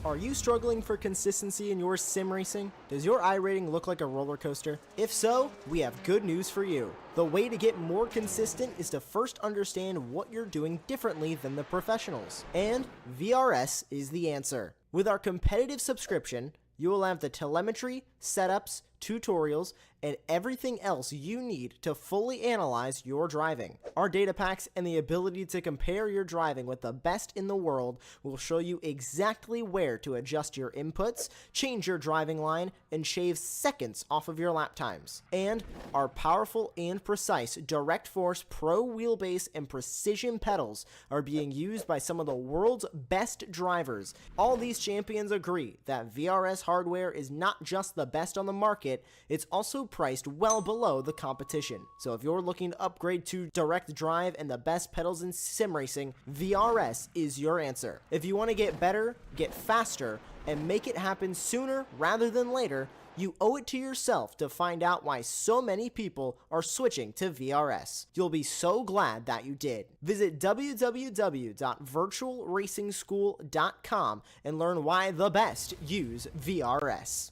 Are you struggling for consistency in your sim racing? Does your iRating look like a roller coaster? If so, we have good news for you. The way to get more consistent is to first understand what you're doing differently than the professionals. And VRS is the answer. With our competitive subscription, you will have the telemetry, setups, tutorials, and everything else you need to fully analyze your driving. Our data packs and the ability to compare your driving with the best in the world will show you exactly where to adjust your inputs, change your driving line, and shave seconds off of your lap times. And our powerful and precise Direct Force Pro wheelbase and precision pedals are being used by some of the world's best drivers. All these champions agree that VRS hardware is not just the best on the market, it's also priced well below the competition. So if you're looking to upgrade to direct drive and the best pedals in sim racing, VRS is your answer. If you want to get better, get faster, and make it happen sooner rather than later, you owe it to yourself to find out why so many people are switching to VRS. You'll be so glad that you did. Visit www.virtualracingschool.com and learn why the best use VRS.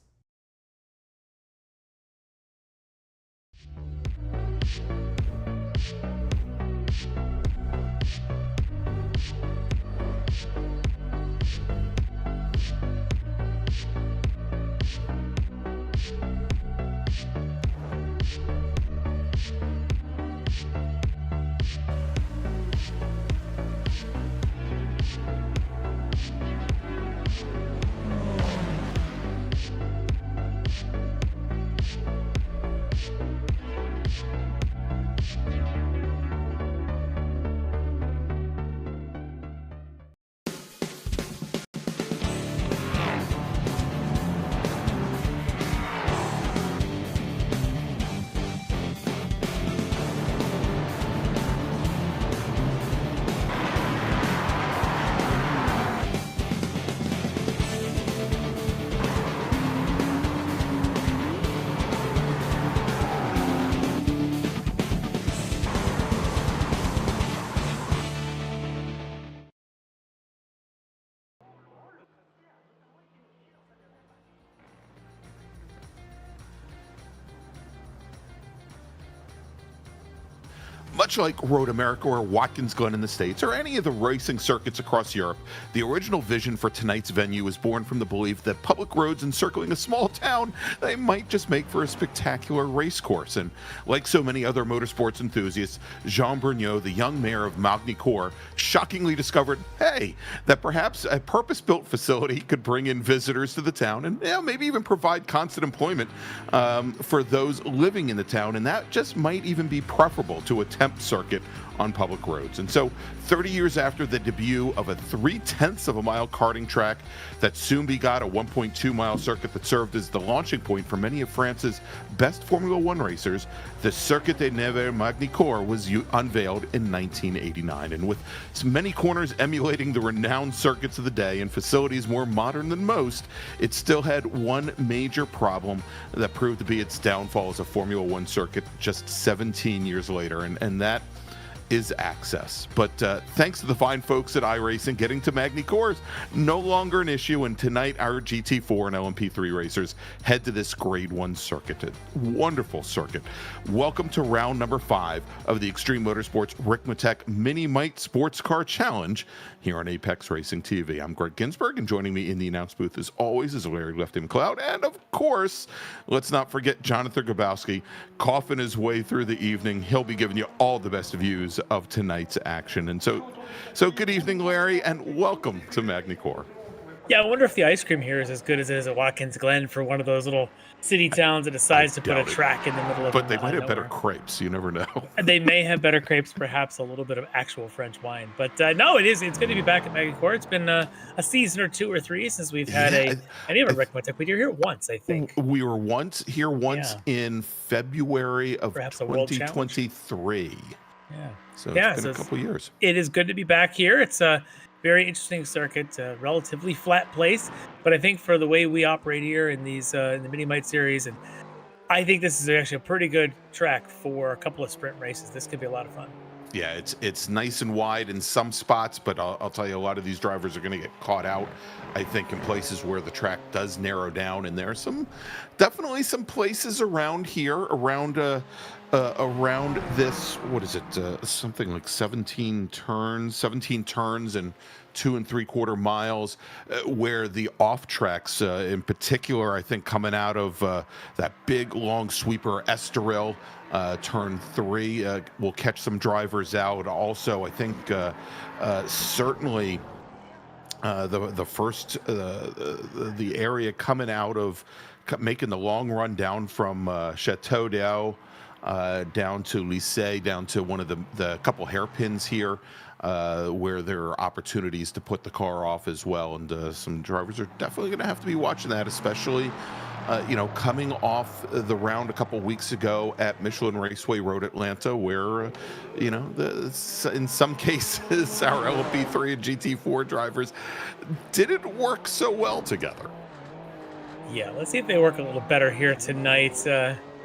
Much like Road America or Watkins Glen in the States, or any of the racing circuits across Europe, the original vision for tonight's venue was born from the belief that public roads encircling a small town, they might just make for a spectacular race course. And like so many other motorsports enthusiasts, Jean Brugnot, the young mayor of Magny-Cours, shockingly discovered, hey, that perhaps a purpose-built facility could bring in visitors to the town and maybe even provide constant employment for those living in the town. And that just might even be preferable to a temp circuit on public roads. And so 30 years after the debut of a 3/10 of a mile karting track that soon begot a 1.2 mile circuit that served as the launching point for many of France's best Formula One racers, the Circuit des Nevers Magny-Cours was unveiled in 1989. And with many corners emulating the renowned circuits of the day and facilities more modern than most, it still had one major problem that proved to be its downfall as a Formula One circuit just 17 years later, and that is access. But thanks to the fine folks at iRacing, getting to Magny-Cours no longer an issue, and tonight our GT4 and LMP3 racers head to this Grade 1 circuit. A wonderful circuit. Welcome to round number 5 of the Extreme Motorsports Ricmotech miniMite Sportscar Challenge here on Apex Racing TV. I'm Greg Ginsburg, and joining me in the announce booth as always is Larry Lefty McLeod, and of course, let's not forget Jonathan Grabowski, coughing his way through the evening. He'll be giving you all the best views of tonight's action. And so good evening, Larry, and welcome to Magny-Cours. Yeah, I wonder if the ice cream here is as good as it is at Watkins Glen for one of those little city towns that decides to put a track in the middle of But they might have better crepes. You never know. They may have better crepes, perhaps a little bit of actual French wine. But no, it's good to be back at Magny-Cours. It's been a season or 2 or 3 since we've had any of a Ricmotech. We were here once, I think. We were here once in February of 2023. Yeah. So it's been a couple years. It is good to be back here. It's a very interesting circuit, a relatively flat place, but I think for the way we operate here in these in the miniMite series, and I think this is actually a pretty good track for a couple of sprint races. This could be a lot of fun. Yeah, it's nice and wide in some spots, but I'll tell you, a lot of these drivers are going to get caught out, I think, in places where the track does narrow down. And there are definitely some places around here, around this, what is it, something like 17 turns and 2 3/4 miles, where the off tracks, in particular, I think coming out of that big long sweeper Estoril, turn 3, will catch some drivers out. Also, I think certainly the first the area coming out of making the long run down from Chateau d'Eau down to Lycée, down to one of the couple hairpins here, where there are opportunities to put the car off as well. And some drivers are definitely going to have to be watching that, especially coming off the round a couple weeks ago at Michelin Raceway Road Atlanta, where, in some cases, our LMP3 and GT4 drivers didn't work so well together. Yeah, let's see if they work a little better here tonight.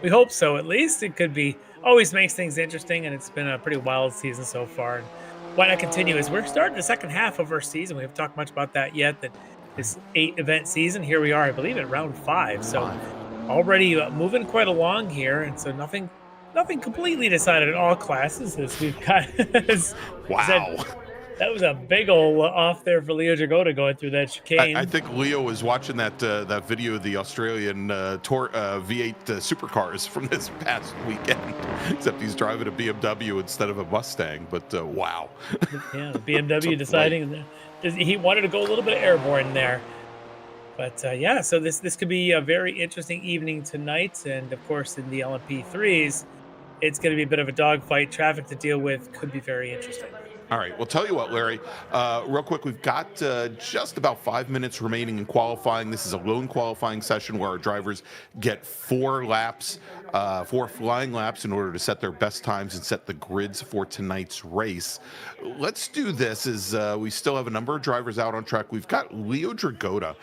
We hope so, at least. It could be, always makes things interesting, and it's been a pretty wild season so far. And why not continue? As we're starting the second half of our season, we haven't talked much about that yet. That this 8-event season, here we are, I believe, at round 5. So already moving quite along here, and so nothing completely decided in all classes. As we've got, wow. That was a big ol' off there for Leo Dragota going through that chicane. I think Leo was watching that video of the Australian Tour V8 supercars from this past weekend, except he's driving a BMW instead of a Mustang. But wow. Yeah, the BMW deciding he wanted to go a little bit airborne there. But yeah, so this could be a very interesting evening tonight. And of course, in the LMP3s, it's going to be a bit of a dogfight. Traffic to deal with could be very interesting. All right. Well, tell you what, Larry, real quick, we've got just about 5 minutes remaining in qualifying. This is a lone qualifying session where our drivers get 4 laps, 4 flying laps in order to set their best times and set the grids for tonight's race. Let's do this as we still have a number of drivers out on track. We've got Leo Dragota.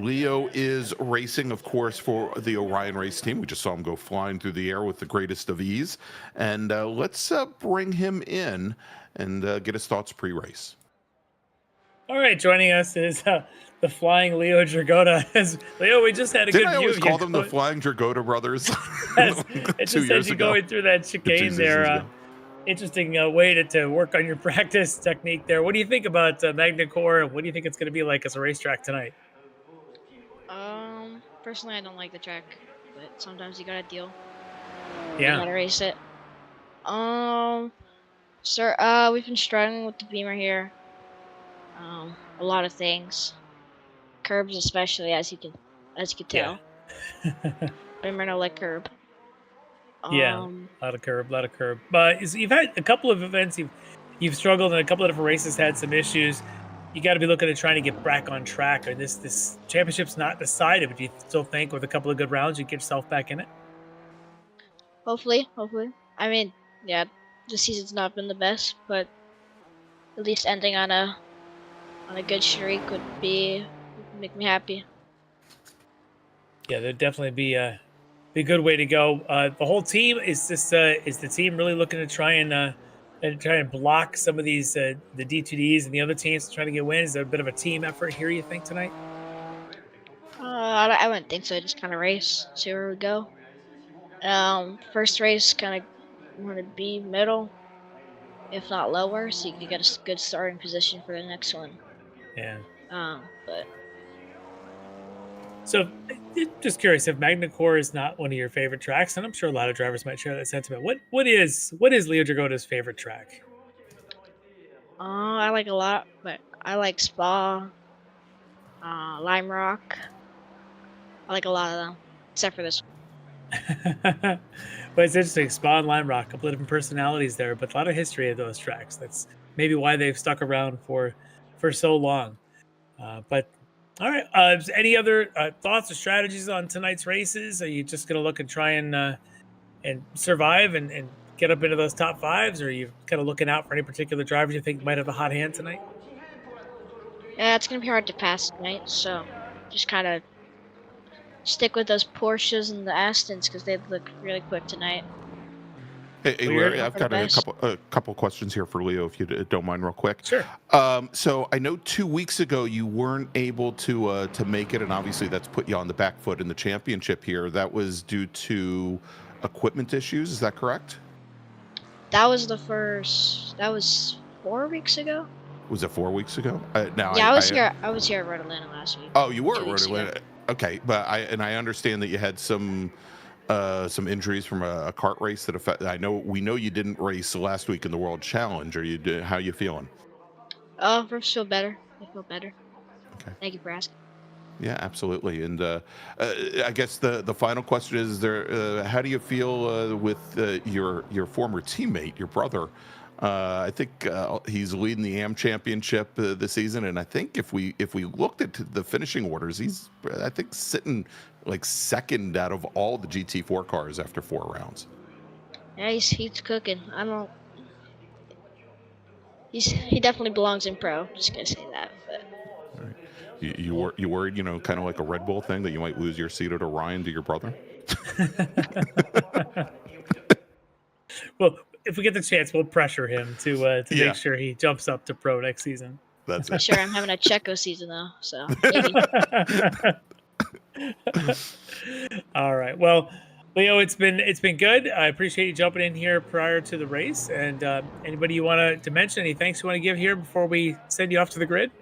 Leo is racing, of course, for the Orion race team. We just saw him go flying through the air with the greatest of ease. And let's bring him in and get his thoughts pre-race. All right, joining us is the Flying Leo Dragota. Leo, we just had a Didn't good I view. always call them the Flying Dragota brothers? Yes, it just said you going through that chicane there. Interesting way to work on your practice technique there. What do you think about Magny-Cours? What do you think it's going to be like as a racetrack tonight? Personally, I don't like the track, but sometimes you gotta deal. Yeah. You gotta race it. Sir, we've been struggling with the Beamer here. A lot of things. Curbs especially, as you can tell. Beamer no like curb. Yeah, a lot of curb. But you've had a couple of events you've struggled in a couple of different races, had some issues. You got to be looking at trying to get back on track. Or this championship's not decided, but do you still think with a couple of good rounds you get yourself back in it? Hopefully. I mean, yeah, the season's not been the best, but at least ending on a good streak would make me happy. Yeah, there'd definitely be a good way to go. The whole team is the team really looking to try and block some of these the D2Ds and the other teams trying to get wins. Is there a bit of a team effort here, you think, tonight? I wouldn't think so. Just kind of race, see where we go. First race kind of want to be middle, if not lower, so you can get a good starting position for the next one. Yeah. But so, just curious, if Magny-Cours is not one of your favorite tracks, and I'm sure a lot of drivers might share that sentiment. What is Leo Dragota's favorite track? I like a lot, but I like Spa, Lime Rock. I like a lot of them, except for this one. But it's interesting, Spa and Lime Rock, a couple of different personalities there, but a lot of history of those tracks. That's maybe why they've stuck around for so long. But all right, any other thoughts or strategies on tonight's races? Are you just going to look and try and survive and get up into those top 5s, or are you kind of looking out for any particular drivers you think might have a hot hand tonight? Yeah, it's going to be hard to pass tonight, so just kind of stick with those Porsches and the Astons because they look really quick tonight. Hey, Well, Larry, hope I've for the got a best. couple questions here for Leo, if you don't mind, real quick. Sure. So I know 2 weeks ago you weren't able to make it, and obviously that's put you on the back foot in the championship here. That was due to equipment issues. Is that correct? That was the first. That was 4 weeks ago. Was it 4 weeks ago? Now Yeah, I was here. I was here at Red Atlanta last week. Oh, you were at 2 weeks ago. Rhode. Okay, but I understand that you had some injuries from a kart race that affect. We know you didn't race last week in the World Challenge. Or you did? How you feeling? Oh, I feel better. I feel better. Okay. Thank you for asking. Yeah, absolutely. And I guess the final question is there. How do you feel with your former teammate, your brother? I think he's leading the AM Championship this season, and I think if we looked at the finishing orders, he's I think sitting like second out of all the GT4 cars after 4 rounds. Yeah, he's cooking. I don't. He definitely belongs in pro. Just gonna say that. But You worried, kind of like a Red Bull thing, that you might lose your seat at Orion to your brother? Well, if we get the chance, we'll pressure him to Yeah. make sure he jumps up to pro next season. That's I'm it. sure I'm having a Checo season though. So maybe. All right. Well, Leo, it's been good. I appreciate you jumping in here prior to the race. And anybody you want to mention, any thanks you want to give here before we send you off to the grid?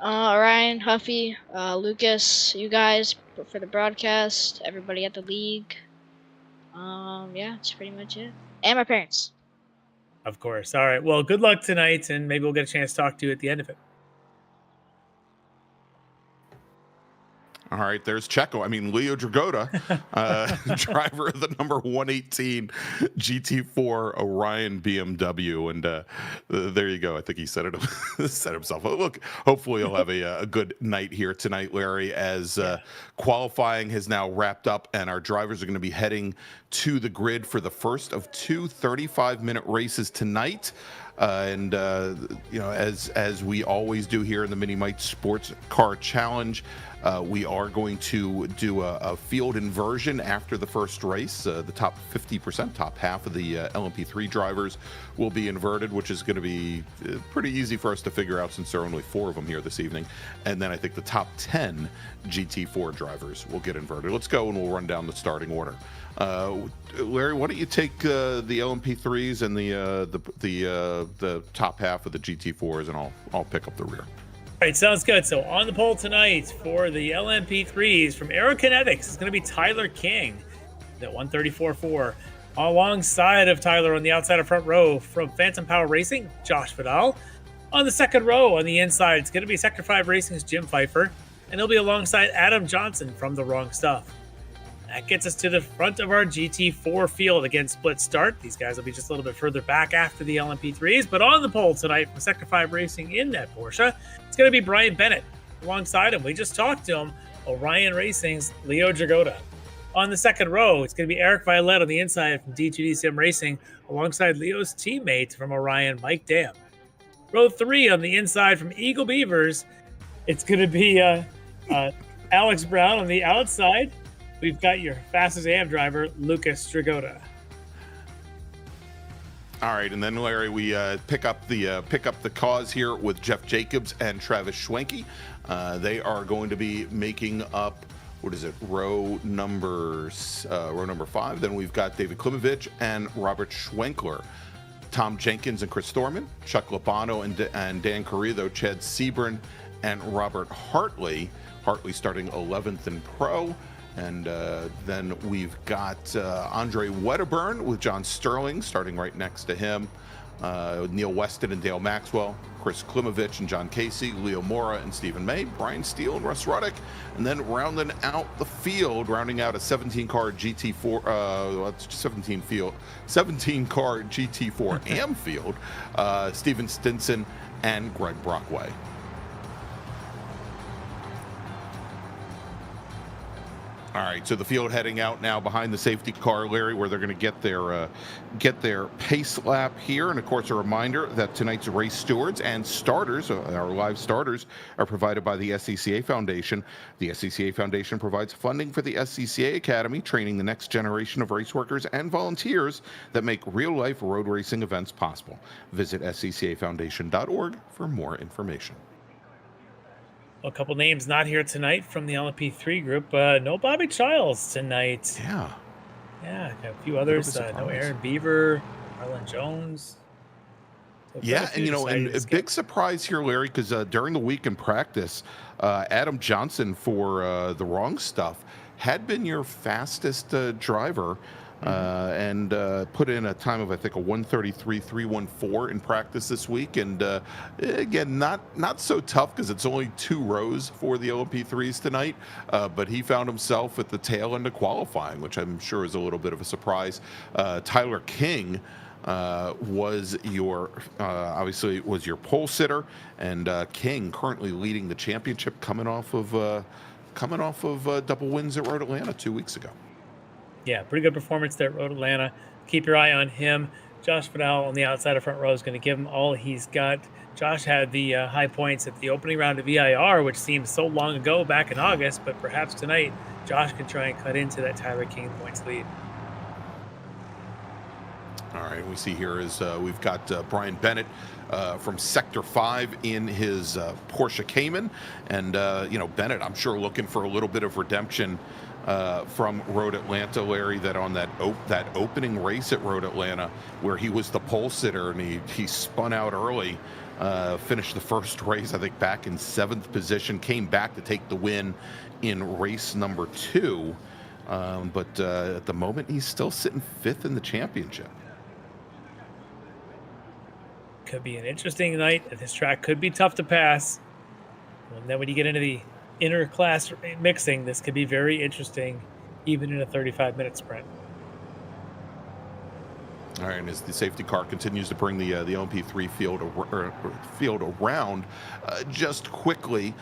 Ryan, Huffy, Lucas, you guys for the broadcast. Everybody at the league. Yeah, that's pretty much it. And my parents. Of course. All right. Well, good luck tonight, and maybe we'll get a chance to talk to you at the end of it. All right, there's Checo. I mean, Leo Dragota, driver of the number 118 GT4 Orion BMW, and there you go. I think he said himself. Look, hopefully he'll have a good night here tonight, Larry, as qualifying has now wrapped up, and our drivers are going to be heading to the grid for the first of 2 35-minute races tonight. As we always do here in the miniMite Sports Car Challenge, we are going to do a field inversion after the first race. The top 50%, top half of the LMP3 drivers will be inverted, which is going to be pretty easy for us to figure out since there are only 4 of them here this evening. And then I think the top 10 GT4 drivers will get inverted. Let's go and we'll run down the starting order. Larry, why don't you take the LMP3s and the top half of the GT4s, and I'll pick up the rear. All right, sounds good. So on the pole tonight for the LMP3s from Aerokinetics is going to be Tyler King at 134.4. Alongside of Tyler on the outside of front row from Phantom Power Racing, Josh Vidal. On the second row on the inside, it's going to be Sector 5 Racing's Jim Pfeiffer, and he'll be alongside Adam Johnson from The Wrong Stuff. That gets us to the front of our GT4 field. Again, split start. These guys will be just a little bit further back after the LMP3s. But on the pole tonight from Sector 5 Racing in that Porsche, it's going to be Brian Bennett. Alongside him, we just talked to him, Orion Racing's Leo Dragota. On the second row, it's going to be Eric Violette on the inside from D2D Sim Racing, alongside Leo's teammate from Orion, Mike Dam. Row 3 on the inside from Eagle Beavers, it's going to be Alex Brown on the outside. We've got your fastest AM driver, Lucas Dragota. All right, and then Larry, we pick up the cause here with Jeff Jacobs and Travis Schwenke. They are going to be making up, row number 5. Then we've got David Klimovich and Robert Schwenkler. Tom Jenkins and Chris Thorman, Chuck Labano and Dan Carrillo, Chad Sebring, and Robert Hartley. Hartley starting 11th in pro. And then we've got Andre Wedderburn with John Sterling starting right next to him. Neil Weston and Dale Maxwell, Chris Klimovich and John Casey, Leo Mora and Stephen May, Brian Steele and Russ Ruddick. And then rounding out the field, rounding out a 17-car GT4, 17-car GT4 AM field, Steven Stinson and Greg Brockway. All right, so the field heading out now behind the safety car, Larry, where they're going to get their pace lap here. And of course, a reminder that tonight's race stewards and starters, our live starters, are provided by the SCCA Foundation. The SCCA Foundation provides funding for the SCCA Academy, training the next generation of race workers and volunteers that make real-life road racing events possible. Visit sccafoundation.org for more information. A couple names not here tonight from the LMP3 group. No Bobby Childs tonight. Yeah. Yeah, a few others. No Aaron Beaver, Marlon Jones. So yeah, and and a big surprise here, Larry, because during the week in practice, Adam Johnson for the wrong stuff had been your fastest driver. And put in a time of, I think, a 1:33.314 in practice this week. And again, not so tough because it's only 2 rows for the LMP3s tonight. But he found himself at the tail end of qualifying, which I'm sure is a little bit of a surprise. Tyler King was your obviously was your pole sitter, and King currently leading the championship, coming off of double wins at Road Atlanta 2 weeks ago. Yeah, pretty good performance there at Road Atlanta. Keep your eye on him. Josh Vidal on the outside of front row is going to give him all he's got. Josh had the high points at the opening round of VIR, which seems so long ago back in August, but perhaps tonight Josh can try and cut into that Tyler King points lead. All right, we see here is we've got Brian Bennett from Sector 5 in his Porsche Cayman. And, Bennett, I'm sure looking for a little bit of redemption from Road Atlanta, Larry, that on that opening race at Road Atlanta where he was the pole sitter and he spun out early, finished the first race, I think, back in 7th position, came back to take the win in race number 2. But at the moment, he's still sitting 5th in the championship. Could be an interesting night. This track could be tough to pass. And then when you get into the inter-class mixing, this could be very interesting, even in a 35-minute sprint. All right, and as the safety car continues to bring the LMP3 field around, just quickly,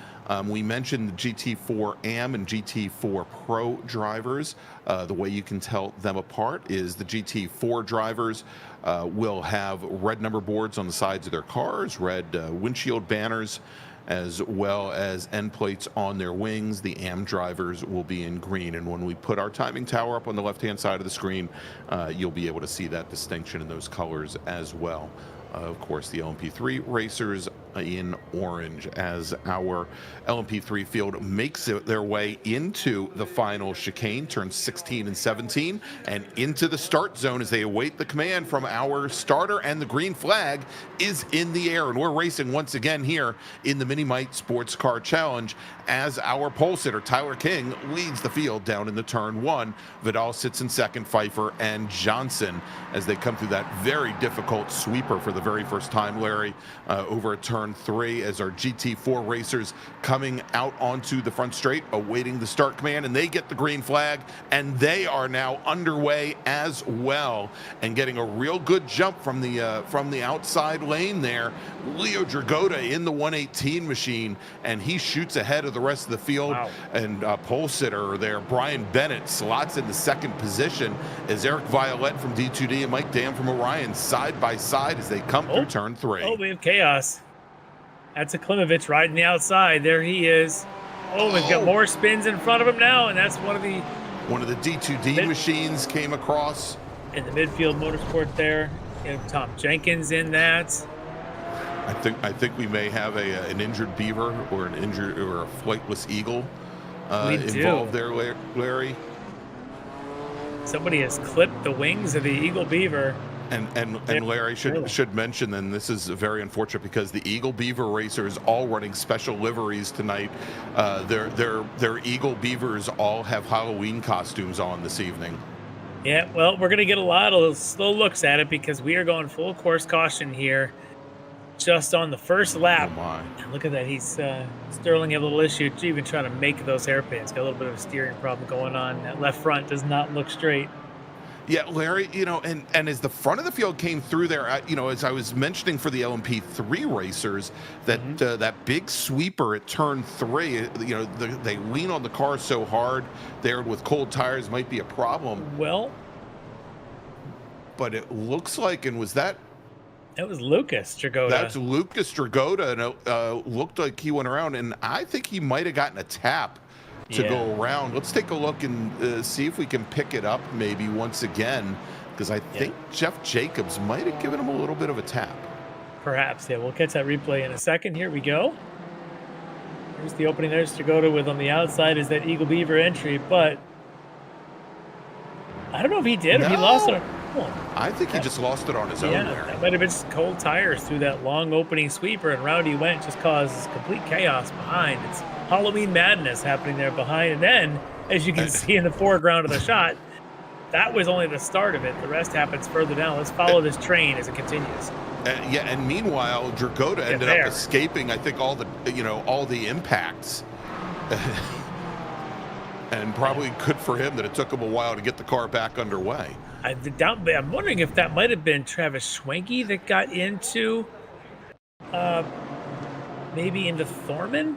we mentioned the GT4 AM and GT4 Pro drivers. The way you can tell them apart is the GT4 drivers will have red number boards on the sides of their cars, red windshield banners, as well as end plates on their wings. The AM drivers will be in green, and when we put our timing tower up on the left-hand side of the screen, you'll be able to see that distinction in those colors as well. Of course, the LMP3 racers in orange as our LMP3 field makes their way into the final chicane, turns 16 and 17, and into the start zone as they await the command from our starter, and the green flag is in the air. And we're racing once again here in the miniMite Sports Car Challenge as our pole sitter, Tyler King, leads the field down in the turn 1. Vidal sits in second, Pfeiffer and Johnson as they come through that very difficult sweeper for the very first time, Larry, over at turn 3, as our GT4 racers coming out onto the front straight, awaiting the start command, and they get the green flag, and they are now underway as well, and getting a real good jump from the outside lane there. Leo Dragota in the 118 machine, and he shoots ahead of the rest of the field. Wow. And pole sitter there, Brian Bennett, slots into second position as Eric Violette from D2D and Mike Dam from Orion side by side as they come through turn 3. Oh, we have chaos. That's a Klimovich riding the outside. There he is. Oh, we've got more spins in front of him now, and that's one of the D2D machines came across. In the midfield motorsport there. You have Tom Jenkins in that. I think we may have an injured beaver or a flightless eagle involved there, Larry. Somebody has clipped the wings of the Eagle Beaver. And Larry should mention, then, this is very unfortunate because the Eagle Beaver racers all running special liveries tonight. Their Eagle Beavers all have Halloween costumes on this evening. Yeah, well, we're going to get a lot of slow looks at it because we are going full course caution here just on the first lap. Oh my. And look at that. He's Sterling had a little issue even trying to make those hairpins. Got a little bit of a steering problem going on. That left front does not look straight. Yeah, Larry, and as the front of the field came through there, as I was mentioning for the LMP3 racers, that that big sweeper at turn 3, they lean on the car so hard there with cold tires might be a problem. Well, but it looks like, and was that? It was Lucas Dragotta. That's Lucas Dragotta, and it looked like he went around, and I think he might have gotten a tap to go around. Let's take a look and see if we can pick it up maybe once again, because I think Jeff Jacobs might have given him a little bit of a tap. Perhaps, yeah. We'll catch that replay in a second. Here we go. Here's the opening. There's Dragotta with on the outside is that Eagle Beaver entry, but I don't know if he did or he lost it. I think he just lost it on his own there. That might have been just cold tires through that long opening sweeper, and round he went, just causes complete chaos behind. It's Halloween madness happening there behind. And then, as you can see in the foreground of the shot, that was only the start of it. The rest happens further down. Let's follow this train as it continues. And meanwhile, Dragotta ended up escaping, I think, all the impacts. And probably good for him that it took him a while to get the car back underway. I'm wondering if that might have been Travis Schwenke that got into, maybe into Thorman.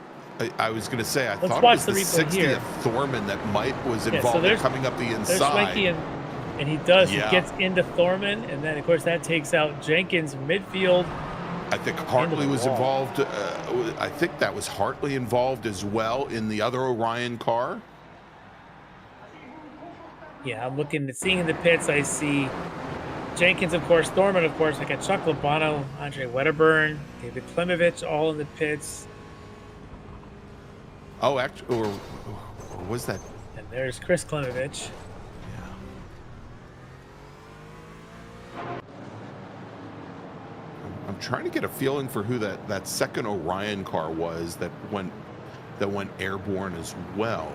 I was going to say, I Let's thought watch it was the 60th Thorman that was involved in coming up the inside. There's Schwenke and he does. He gets into Thorman, and then, of course, that takes out Jenkins midfield. I think Hartley was involved. I think that was Hartley involved as well in the other Orion car. Yeah, I'm looking at seeing in the pits. I see Jenkins, of course, Thorman, of course. I got Chuck Labano, Andre Wedderburn, David Klimovich, all in the pits. Oh, actually, or was that? And there's Chris Klimovich. Yeah. I'm trying to get a feeling for who that second Orion car was that went airborne as well.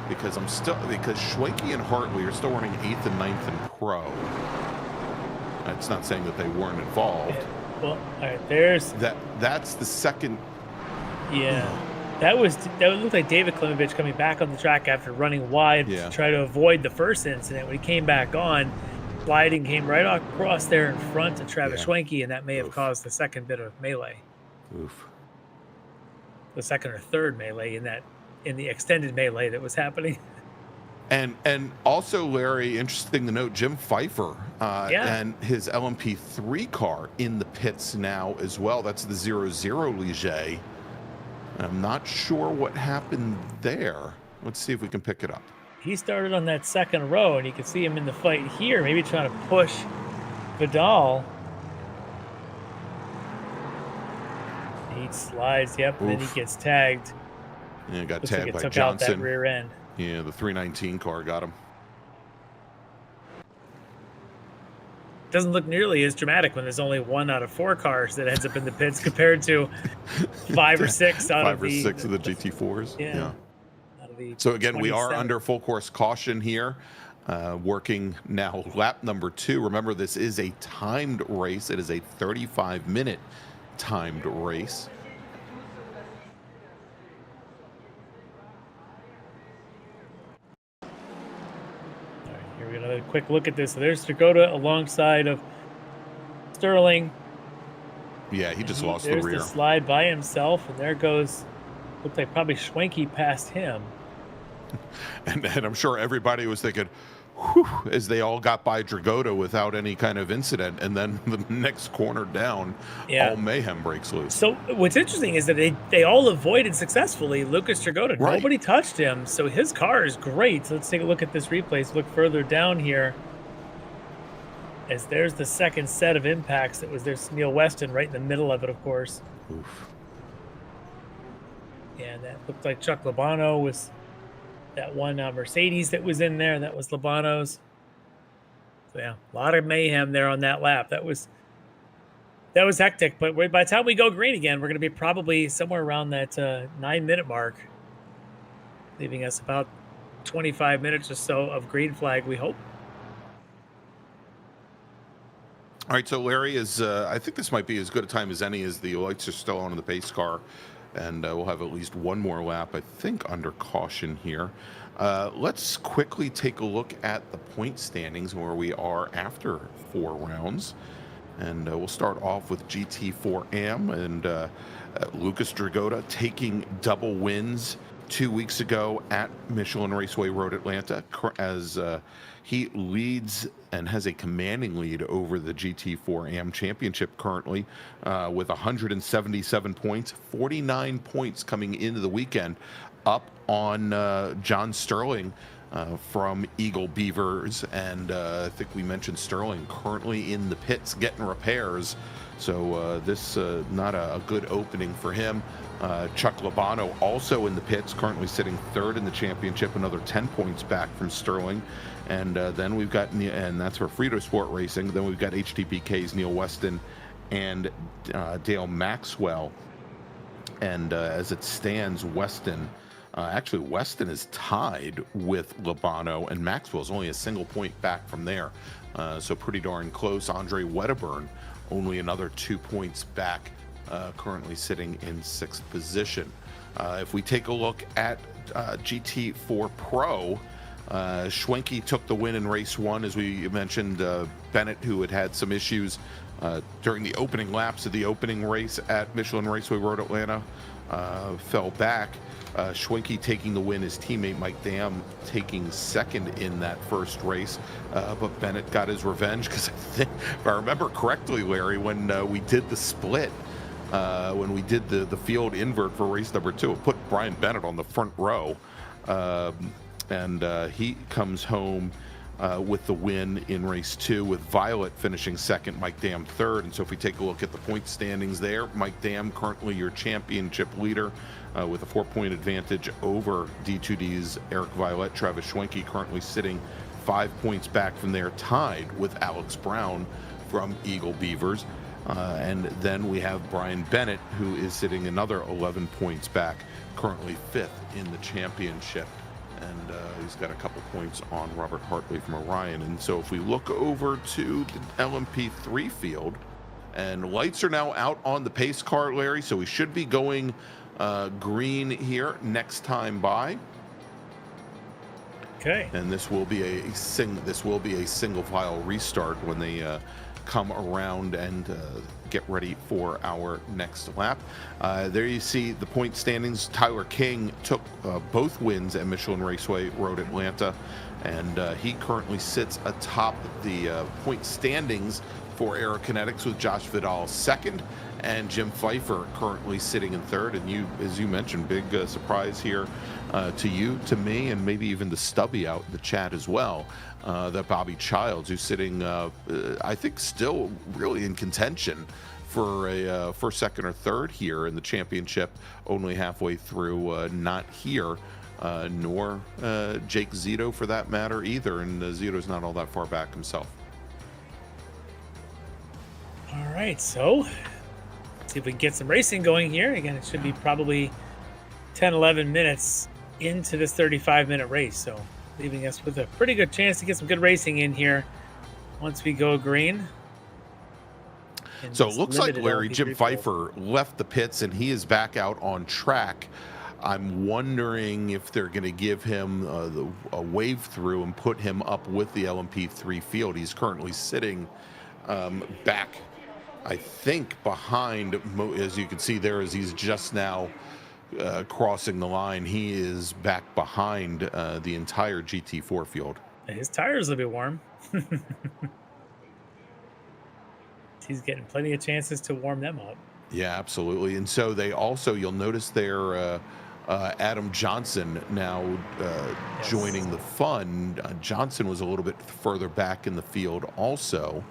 Because Schwenke and Hartley are still running 8th and 9th in pro. That's not saying that they weren't involved. Yeah. Well, all right, there's that's the second. Yeah, that looked like David Klimovich coming back on the track after running wide to try to avoid the first incident. When he came back on, sliding came right across there in front of Travis Schwenke, and that may have caused the second bit of melee. Oof. The second or third melee in the extended melee that was happening. And also, Larry, interesting to note, Jim Pfeiffer and his LMP3 car in the pits now as well. That's the 00 Ligier. I'm not sure what happened there. Let's see if we can pick it up. He started on that second row, and you can see him in the fight here, maybe trying to push Vidal. He slides, and then he gets tagged. Yeah, got Looks tagged like by took Johnson. Out that rear end. Yeah, the 319 car got him. Doesn't look nearly as dramatic when there's only 1 out of 4 cars that ends up in the pits compared to 5 or 6 out of the 5 or 6 of the GT4s. Yeah. So again, 27. we are under full course caution here, working now lap number 2. Remember, this is a timed race. It is a 35-minute timed race. Another quick look at this. So there's Dragotta alongside of Sterling. Yeah, he just lost the rear. There's the slide by himself, and there goes, looks like probably Schwenke passed him. And I'm sure everybody was thinking, whew, as they all got by Dragotta without any kind of incident, and then the next corner down, all mayhem breaks loose. So what's interesting is that they all avoided successfully Lucas Dragotta. Right. Nobody touched him, so his car is great. So let's take a look at this replay. So look further down here, as there's the second set of impacts. That was there's Neil Weston right in the middle of it, of course. Oof. And that looked like Chuck Labano was that one Mercedes that was in there. That was Labano's. So yeah, a lot of mayhem there on that lap. That was hectic. But by the time we go green again, we're going to be probably somewhere around that 9-minute mark, leaving us about 25 minutes or so of green flag, we hope. All right, so Larry, I think this might be as good a time as any, as the lights are still on in the pace car. and we'll have at least one more lap, I think, under caution here. Let's quickly take a look at the point standings where we are after 4 rounds. And we'll start off with GT4AM and Lucas Dragota taking double wins 2 weeks ago at Michelin Raceway Road Atlanta, as he leads and has a commanding lead over the GT4AM championship currently with 177 points, 49 points coming into the weekend, up on John Sterling from Eagle Beavers. And I think we mentioned Sterling currently in the pits getting repairs. So this not a good opening for him. Chuck Labano also in the pits, currently sitting 3rd in the championship, another 10 points back from Sterling. And then we've got, and that's for Frito Sport Racing. Then we've got HTPK's Neil Weston and Dale Maxwell. And as it stands, Weston is tied with Labano, and Maxwell's only a single point back from there. So pretty darn close. Andre Wedderburn only another 2 points back, currently sitting in 6th position. If we take a look at GT4 Pro, Schwenke took the win in race 1. As we mentioned, Bennett, who had some issues during the opening laps of the opening race at Michelin Raceway Road Atlanta, fell back. Schwenke taking the win, his teammate Mike Dam taking 2nd in that first race, but Bennett got his revenge, because I think, if I remember correctly, Larry, when we did the split, when we did the field invert for race number 2, it put Brian Bennett on the front row, and he comes home with the win in race 2, with Violet finishing 2nd, Mike Dam 3rd. And so if we take a look at the point standings there, Mike Dam currently your championship leader with a 4-point advantage over D2D's Eric Violet. Travis Schwenke currently sitting 5 points back from there, tied with Alex Brown from Eagle Beavers. And then we have Brian Bennett, who is sitting another 11 points back, currently 5th in the championship. And he's got a couple points on Robert Hartley from Orion. And so if we look over to the LMP3 field, and lights are now out on the pace car, Larry, so we should be going green here next time by. Okay. And this will be a single file restart when they come around and get ready for our next lap. There you see the point standings. Tyler King took both wins at Michelin Raceway Road Atlanta, and he currently sits atop the point standings for Aerokinetics, with Josh Vidal 2nd and Jim Pfeiffer currently sitting in 3rd. And you, as you mentioned, big surprise here to you, to me, and maybe even to Stubby out in the chat as well, that Bobby Childs, who's sitting, I think, still really in contention for a first, second, or third here in the championship, only halfway through, not here, nor Jake Zito for that matter either. And Zito's not all that far back himself. All right, so let's see if we can get some racing going here. Again, it should be probably 10, 11 minutes into this 35-minute race, so leaving us with a pretty good chance to get some good racing in here once we go green. So it looks like, Larry, Jim Pfeiffer left the pits and he is back out on track. I'm wondering if they're going to give him a wave through and put him up with the LMP3 field. He's currently sitting back, I think, behind, as you can see there, as he's just now crossing the line. He is back behind the entire GT4 field. His tires will be warm. He's getting plenty of chances to warm them up. Yeah, absolutely. And so they also, you'll notice there, Adam Johnson now joining the fun. Johnson was a little bit further back in the field also,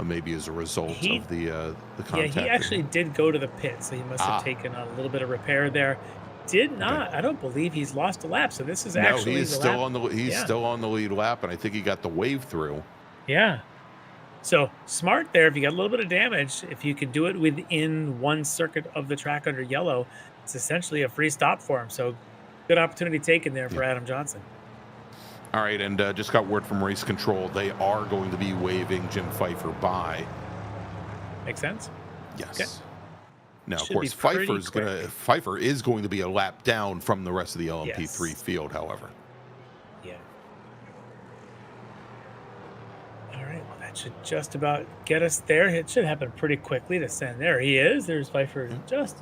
maybe as a result of the contact. Yeah, he actually did go to the pit, so he must have taken a little bit of repair there. Did not. Okay. I don't believe he's lost a lap, so this is actually he's still on the still on the lead lap, and I think he got the wave through. Yeah. So smart there. If you got a little bit of damage, if you can do it within one circuit of the track under yellow, it's essentially a free stop for him. So good opportunity taken there for Adam Johnson. All right, and just got word from Race Control. They are going to be waving Jim Pfeiffer by. Makes sense. Yes. Okay. Now, of Should course, be pretty Pfeiffer is going to be a lap down from the rest of the LMP3 Yes. field, however. Yeah. All right, well, that should just about get us there. It should happen pretty quickly to send. There he is. There's Pfeiffer.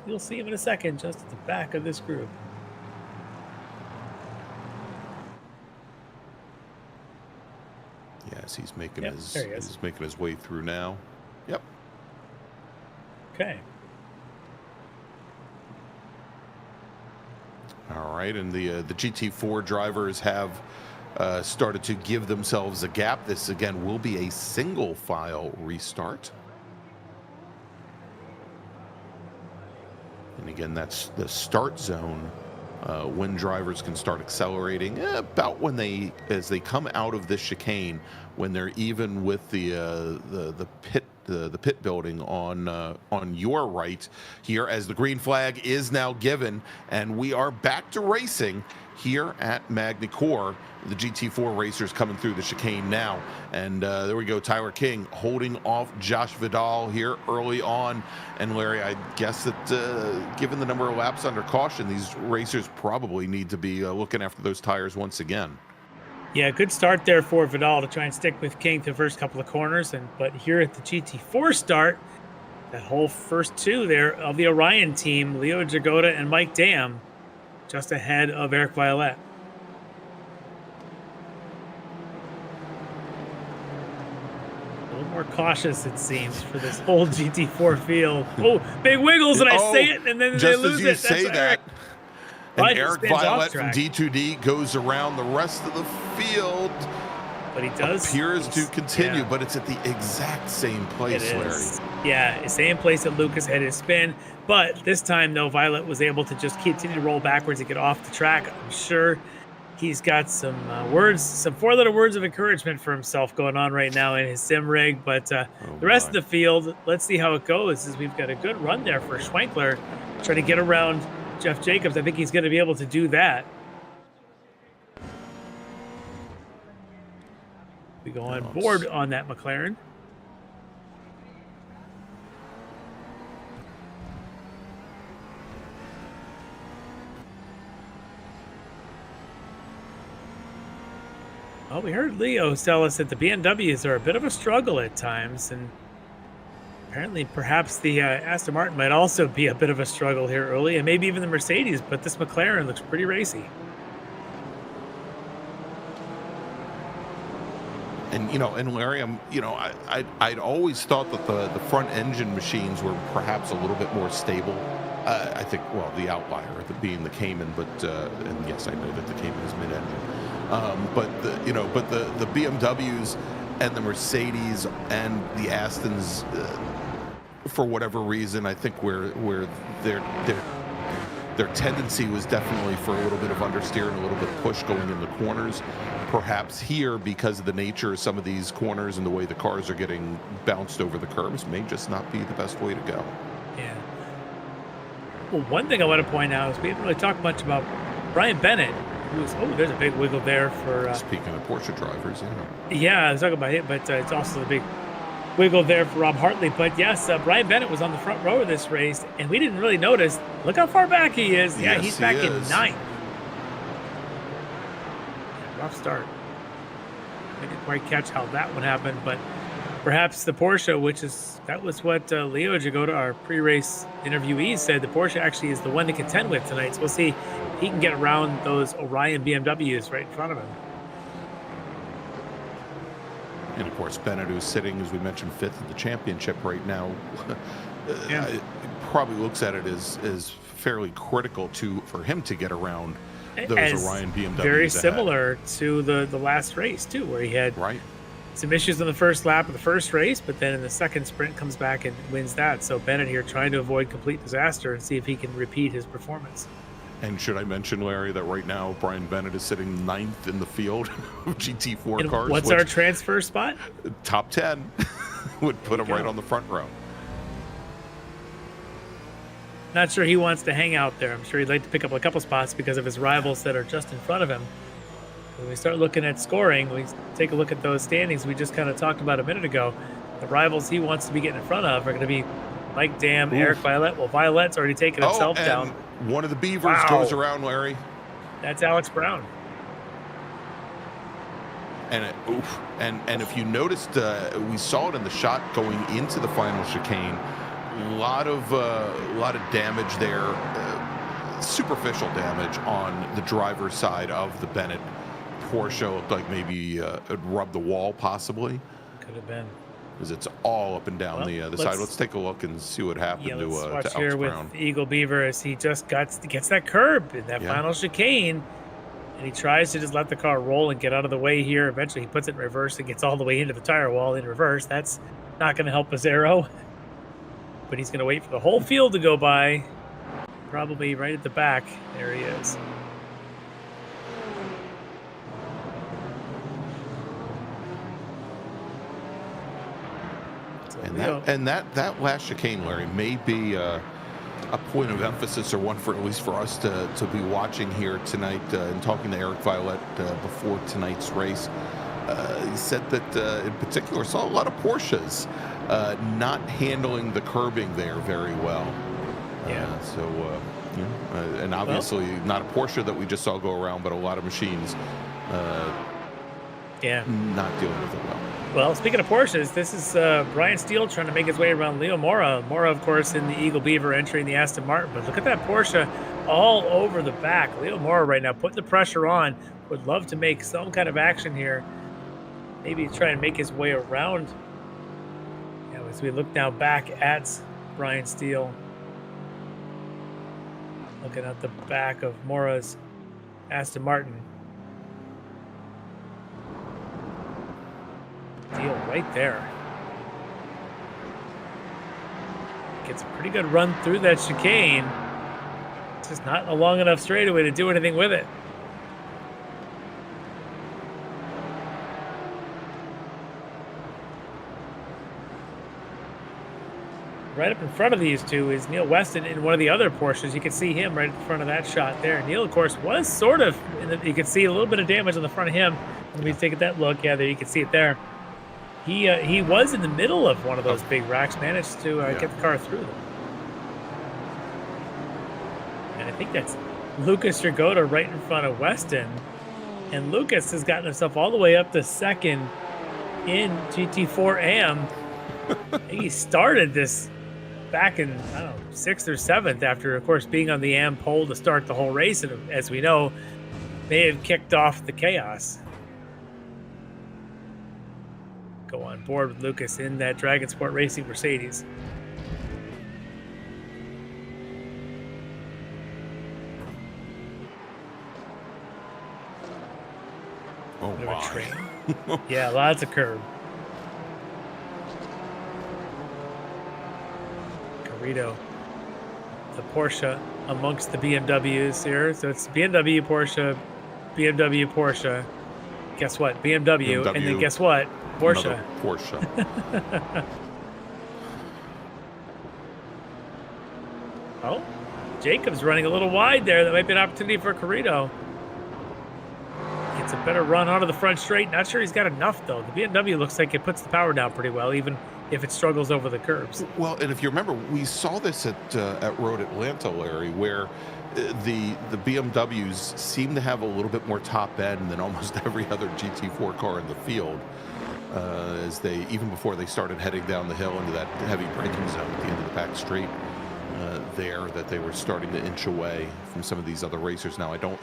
You'll see him in a second, just at the back of this group. Yes, he's making he's making his way through now. Yep. Okay. All right, and the GT4 drivers have started to give themselves a gap. This again will be a single file restart. And again, that's the start zone when drivers can start accelerating about as they come out of this chicane, when they're even with the pit building on your right here, as the green flag is now given, and we are back to racing here at Magny-Cours. The GT4 racers coming through the chicane now, and there we go. Tyler King holding off Josh Vidal here early on. And Larry, I guess that given the number of laps under caution, these racers probably need to be looking after those tires once again. Yeah, good start there for Vidal to try and stick with King to the first couple of corners, but here at the GT4 start, that whole first two there of the Orion team, Leo Jagoda and Mike Dam, just ahead of Eric Violette. A little more cautious, it seems, for this whole GT4 field. Oh, big wiggles, and I say it, and then they lose it. Just as you say that. And Eric Violette from track. D2D goes around the rest of the field. But he appears to continue, but it's at the exact same place, Larry. Yeah, same place that Lucas had his spin. But this time, though, Violet was able to just continue to roll backwards and get off the track. I'm sure he's got some some four-letter words of encouragement for himself going on right now in his sim rig. But the rest of the field, let's see how it goes. As we've got a good run there for Schwenkler, trying to get around Jeff Jacobs. I think he's going to be able to do that. We go on board on that McLaren. Well, we heard Leo tell us that the BMWs are a bit of a struggle at times, and apparently perhaps the Aston Martin might also be a bit of a struggle here early, and maybe even the Mercedes, but this McLaren looks pretty racy. And and Larry, I'd always thought that the front engine machines were perhaps a little bit more stable. I think, well, the outlier being the Cayman, but and yes, I know that the Cayman is mid-engine, but the BMWs and the Mercedes and the Astons, for whatever reason, I think where their tendency was definitely for a little bit of understeer and a little bit of push going in the corners. Perhaps here, because of the nature of some of these corners and the way the cars are getting bounced over the curbs, may just not be the best way to go. Yeah. Well, one thing I want to point out is we didn't really talk much about Brian Bennett, who's, there's a big wiggle there for... Speaking of Porsche drivers, Yeah, I was talking about it, but it's also the big wiggle there for Rob Hartley. But yes, Brian Bennett was on the front row of this race, and we didn't really notice. Look how far back he is. Yeah, yes, he's back in 9th. Rough start. I didn't quite catch how that one happened, but perhaps the Porsche, that was what Leo Jagoda, our pre-race interviewee, said. The Porsche actually is the one to contend with tonight. So we'll see if he can get around those Orion BMWs right in front of him. And of course, Bennett, who's sitting, as we mentioned, 5th in the championship right now, probably looks at it as fairly critical for him to get around those Orion BMWs. Very similar to the last race too, where he had some issues in the first lap of the first race, but then in the second sprint comes back and wins that. So Bennett here trying to avoid complete disaster and see if he can repeat his performance. And should I mention, Larry, that right now Brian Bennett is sitting 9th in the field of GT4 cars. What's our transfer spot? Top 10 would put him right on the front row. Not sure he wants to hang out there. I'm sure he'd like to pick up a couple spots because of his rivals that are just in front of him. When we start looking at scoring, we take a look at those standings we just kind of talked about a minute ago. The rivals he wants to be getting in front of are going to be Mike Dam, Oof. Eric Violet. Well, Violet's already taken himself and down. one of the Beavers Wow. goes around, Larry. That's Alex Brown. And if you noticed, we saw it in the shot going into the final chicane. A lot of damage there, superficial damage on the driver's side of the Bennett Porsche. Looked like maybe it rubbed the wall, possibly. Could have been. Because it's all up and down the side. Let's take a look and see what happened Yeah, to let's watch Alex here Brown. with Eagle Beaver as he just gets that curb in that final chicane. And he tries to just let the car roll and get out of the way here. Eventually, he puts it in reverse and gets all the way into the tire wall in reverse. That's not going to help his aero. But he's going to wait for the whole field to go by. Probably right at the back. There he is. And that last chicane, Larry, may be a point of emphasis, or one for at least for us to be watching here tonight. And talking to Eric Violet before tonight's race, he said that in particular saw a lot of Porsches not handling the curbing there very well. And obviously not a Porsche that we just saw go around, but a lot of machines not dealing with it well. Well, speaking of Porsches, this is Brian Steele trying to make his way around Leo Mora. Mora, of course, in the Eagle Beaver entering the Aston Martin. But look at that Porsche all over the back. Leo Mora right now putting the pressure on. Would love to make some kind of action here. Maybe try and make his way around. As we look now back at Brian Steele. Looking at the back of Mora's Aston Martin. Deal right there. Gets a pretty good run through that chicane. It's just not a long enough straightaway to do anything with it. Right up in front of these two is Neil Weston in one of the other Porsches. You can see him right in front of that shot there. Neil, of course, was sort of, you can see a little bit of damage on the front of him. Let me take that look. Yeah, there you can see it there. He was in the middle of one of those big racks, managed to get the car through them. And I think that's Lucas Dragotta right in front of Weston. And Lucas has gotten himself all the way up to second in GT4 AM. He started this back in, I don't know, 6th or 7th after, of course, being on the AM pole to start the whole race. And as we know, may have kicked off the chaos. Go on board with Lucas in that Dragon Sport Racing Mercedes. Oh, my. Yeah, lots of curb. Carrito, the Porsche amongst the BMWs here. So it's BMW, Porsche, BMW, Porsche. Guess what? BMW. And then guess what? Porsche. Another Porsche. Oh, Jacobs running a little wide there. That might be an opportunity for Carrito. Gets a better run onto the front straight. Not sure he's got enough, though. The BMW looks like it puts the power down pretty well, even if it struggles over the curbs. Well, and if you remember, we saw this at Road Atlanta, Larry, where the BMWs seem to have a little bit more top end than almost every other GT4 car in the field. As they, even before they started heading down the hill into that heavy braking zone at the end of the back straight there, that they were starting to inch away from some of these other racers. Now, I don't,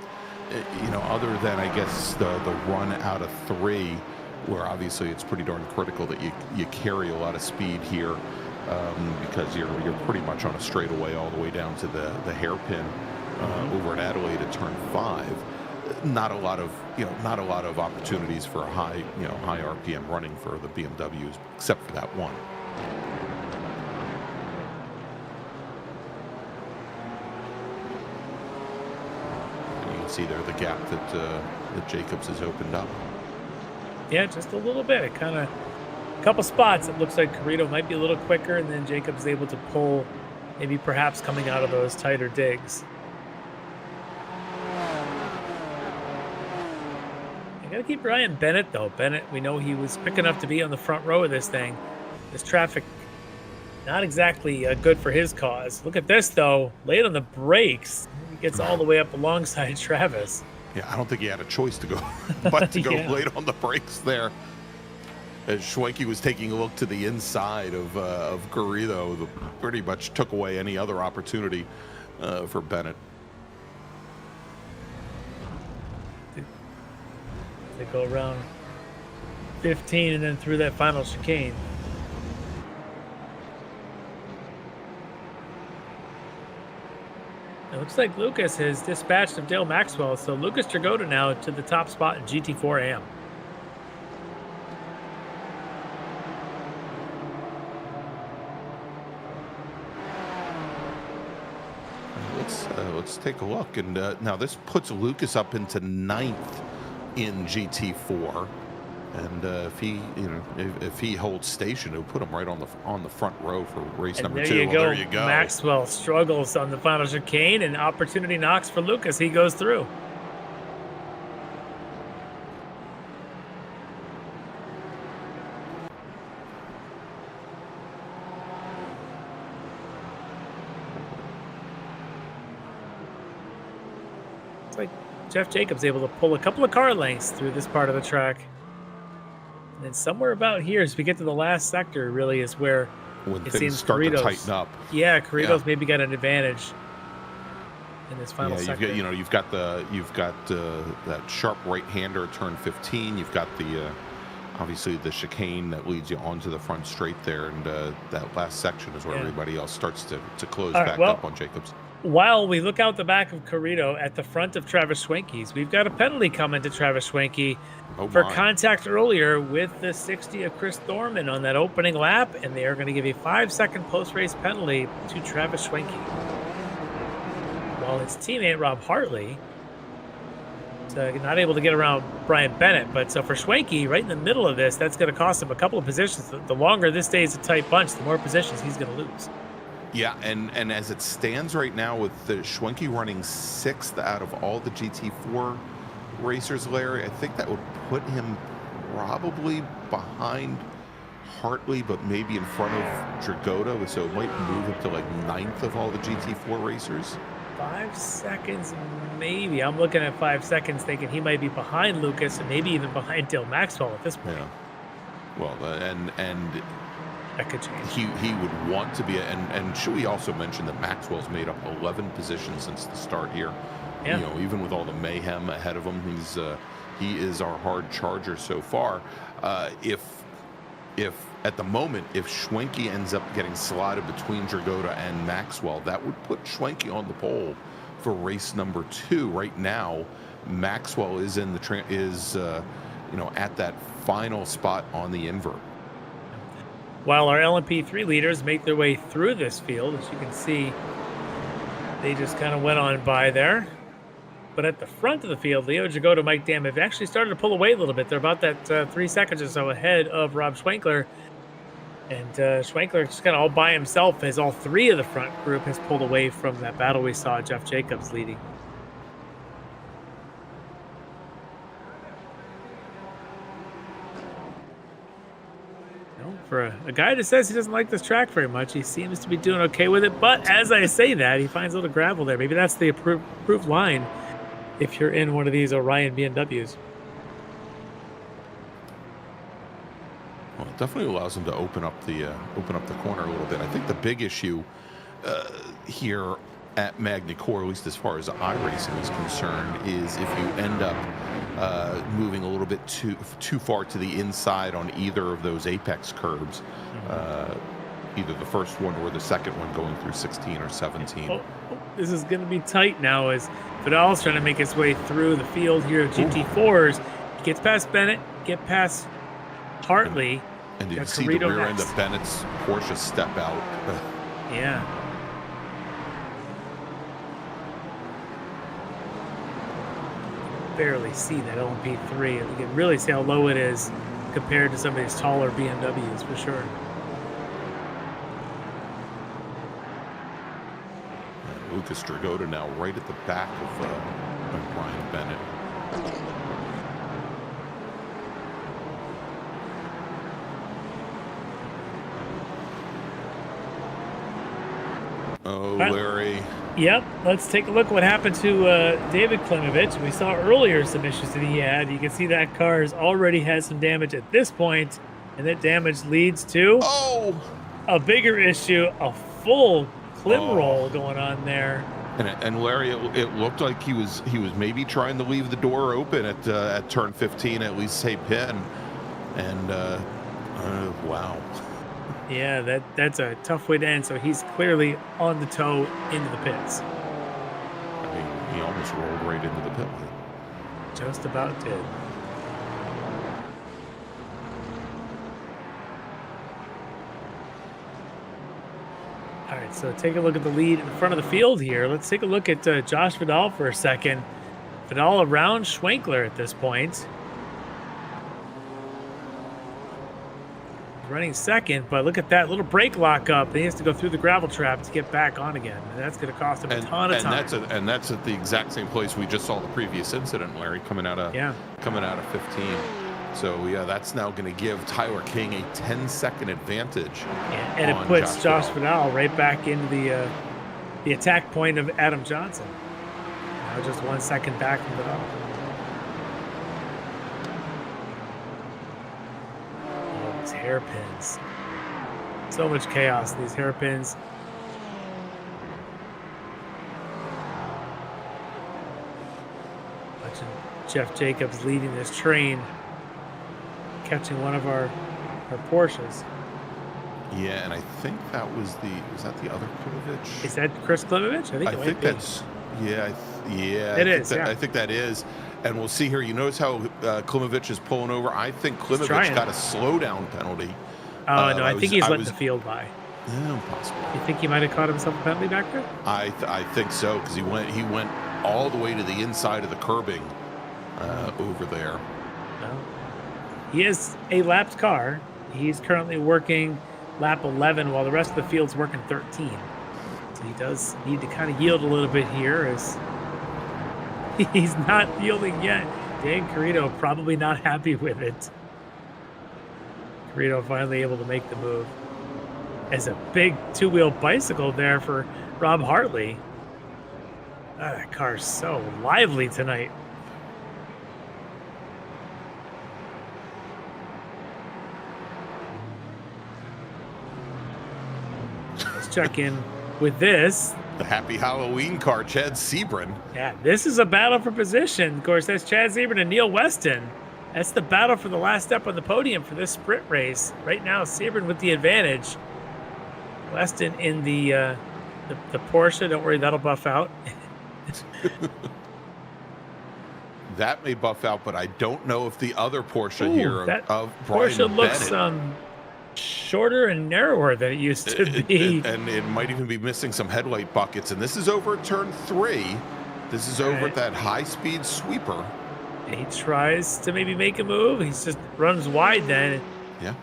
other than, I guess, the run out of 3, where obviously it's pretty darn critical that you carry a lot of speed here because you're pretty much on a straightaway all the way down to the hairpin over at Adelaide at turn 5. Not a lot of opportunities for a high RPM running for the BMWs, except for that one. And you can see there the gap that Jacobs has opened up. Yeah, just a little bit. It kind of, a couple spots. It looks like Carrito might be a little quicker, and then Jacobs is able to pull, maybe perhaps coming out of those tighter digs. Got to keep your eye on Bennett, though. Bennett, we know he was quick enough to be on the front row of this thing. This traffic Not exactly good for his cause. Look at this, though. Late on the brakes. He gets all the way up alongside Travis. Yeah, I don't think he had a choice to go, but to go Yeah. late on the brakes there. As Schwenke was taking a look to the inside of Garrido, pretty much took away any other opportunity for Bennett. They go around 15 and then through that final chicane. It looks like Lucas has dispatched of Dale Maxwell, so Lucas Dragotta now to the top spot in GT4 AM. Let's take a look, and now this puts Lucas up into 9th in GT4, and if he holds station, it'll put him right on the front row for race And number there 2. you Well, go. there you go. Maxwell struggles on the final chicane, and opportunity knocks for Lucas. He goes through. It's like Jeff Jacobs able to pull a couple of car lengths through this part of the track. And then somewhere about here, as we get to the last sector, really is where When it things seems start to Carritos- tighten up. Yeah, Carritos maybe got an advantage in this final Yeah, sector. you've got that sharp right-hander at turn 15. You've got the obviously the chicane that leads you onto the front straight there, and that last section is where everybody else starts to close All right, back well, up on Jacobs. While we look out the back of Carrito at the front of Travis Schwenke's, we've got a penalty coming to Travis Schwenke for contact earlier with the 60 of Chris Thorman on that opening lap, and they are going to give a 5-second post-race penalty to Travis Schwenke. While his teammate Rob Hartley is not able to get around Brian Bennett, but so for Schwenke, right in the middle of this, that's going to cost him a couple of positions. The longer this stays a tight bunch, the more positions he's going to lose. Yeah, and as it stands right now, with the Schwenke running 6th out of all the GT4 racers, Larry, I think that would put him probably behind Hartley, but maybe in front of Dragotta, so it might move him to like 9th of all the GT4 racers. 5 seconds, maybe. I'm looking at 5 seconds, thinking he might be behind Lucas and maybe even behind Dale Maxwell at this point. Yeah. Well, and that could change. He would want to be, and should we also mention that Maxwell's made up 11 positions since the start here. Yeah. You know, even with all the mayhem ahead of him, he is our hard charger so far. If at the moment, if Schwenke ends up getting slotted between Dragotta and Maxwell, that would put Schwenke on the pole for race number 2. Right now, Maxwell is in the at that final spot on the invert. While our LMP3 leaders make their way through this field, as you can see, they just kind of went on by there. But at the front of the field, Leo Dragotta, Mike Dam have actually started to pull away a little bit. They're about that 3 seconds or so ahead of Rob Schwenkler. And Schwenkler just kind of all by himself, as all 3 of the front group has pulled away from that battle we saw Jeff Jacobs leading. For a guy that says he doesn't like this track very much, he seems to be doing okay with it. But as I say that, he finds a little gravel there. Maybe that's the approved line if you're in one of these Orion BMWs. Well, it definitely allows him to open up the corner a little bit. I think the big issue here at Magny-Cours, at least as far as iRacing is concerned, is if you end up moving a little bit too far to the inside on either of those apex curbs, either the first one or the second one going through 16 or 17. Oh, this is going to be tight now as Vidal's trying to make his way through the field here of GT4s. He gets past Bennett, get past Hartley. And you can see the rear end of Bennett's Porsche step out. Yeah. Barely see that LMP3. You can really see how low it is compared to some of these taller BMWs for sure. Lucas Dragotta now right at the back of Brian Bennett. Oh, Right. Larry. Yep, let's take a look what happened to David Klimovich. We saw earlier some issues that he had. You can see that car has already had some damage at this point, and that damage leads to Oh! a bigger issue, a full Klim Oh. roll going on there. And Larry, it looked like he was maybe trying to leave the door open at turn 15, at least say pin, and wow. Yeah, that's a tough way to end. So he's clearly on the toe into the pits. I mean, he almost rolled right into the pit lane. Just about did. All right, so take a look at the lead in front of the field here. Let's take a look at Josh Vidal for a second. Vidal around Schwenkler at this point. Running second, but look at that little brake lock up. He has to go through the gravel trap to get back on again, and that's going to cost him a ton of time. And that's at the exact same place we just saw the previous incident, Larry, coming out of 15. So yeah, that's now going to give Tyler King a 10-second advantage. Yeah, and it puts Josh Vidal right back into the attack point of Adam Johnson. Now just 1 second back from Vidal. Hairpins. So much chaos in these hairpins. Watching Jeff Jacobs leading this train, catching one of our Porsches. Yeah, and I think that was that the other Klimovich? Is that Chris Klimovich? I think that's It is. I think that is. And we'll see here. You notice how Klimovich is pulling over. I think Klimovich got a slowdown penalty. Oh, no, I think he's letting the field by. Yeah, possible. You think he might have caught himself a penalty back there? I think so, because he went all the way to the inside of the curbing over there. No. He is a lapped car. He's currently working lap 11 while the rest of the field's working 13. So he does need to kind of yield a little bit here as he's not yielding yet. Dan Carrito probably not happy with it. Carrito finally able to make the move. As a big two-wheel bicycle there for Rob Hartley. Oh, that car's so lively tonight. Let's check in with this. The Happy Halloween car, Chad Sebring. Yeah, this is a battle for position. Of course, that's Chad Sebring and Neil Weston. That's the battle for the last step on the podium for this sprint race. Right now, Sebring with the advantage. Weston in the Porsche. Don't worry, that'll buff out. That may buff out, but I don't know if the other Porsche here of Brian Porsche looks Bennett, shorter and narrower than it used to be. And it might even be missing some headlight buckets. And this is over at turn 3. This is over at that high-speed sweeper. He tries to maybe make a move. He just runs wide then. Yeah.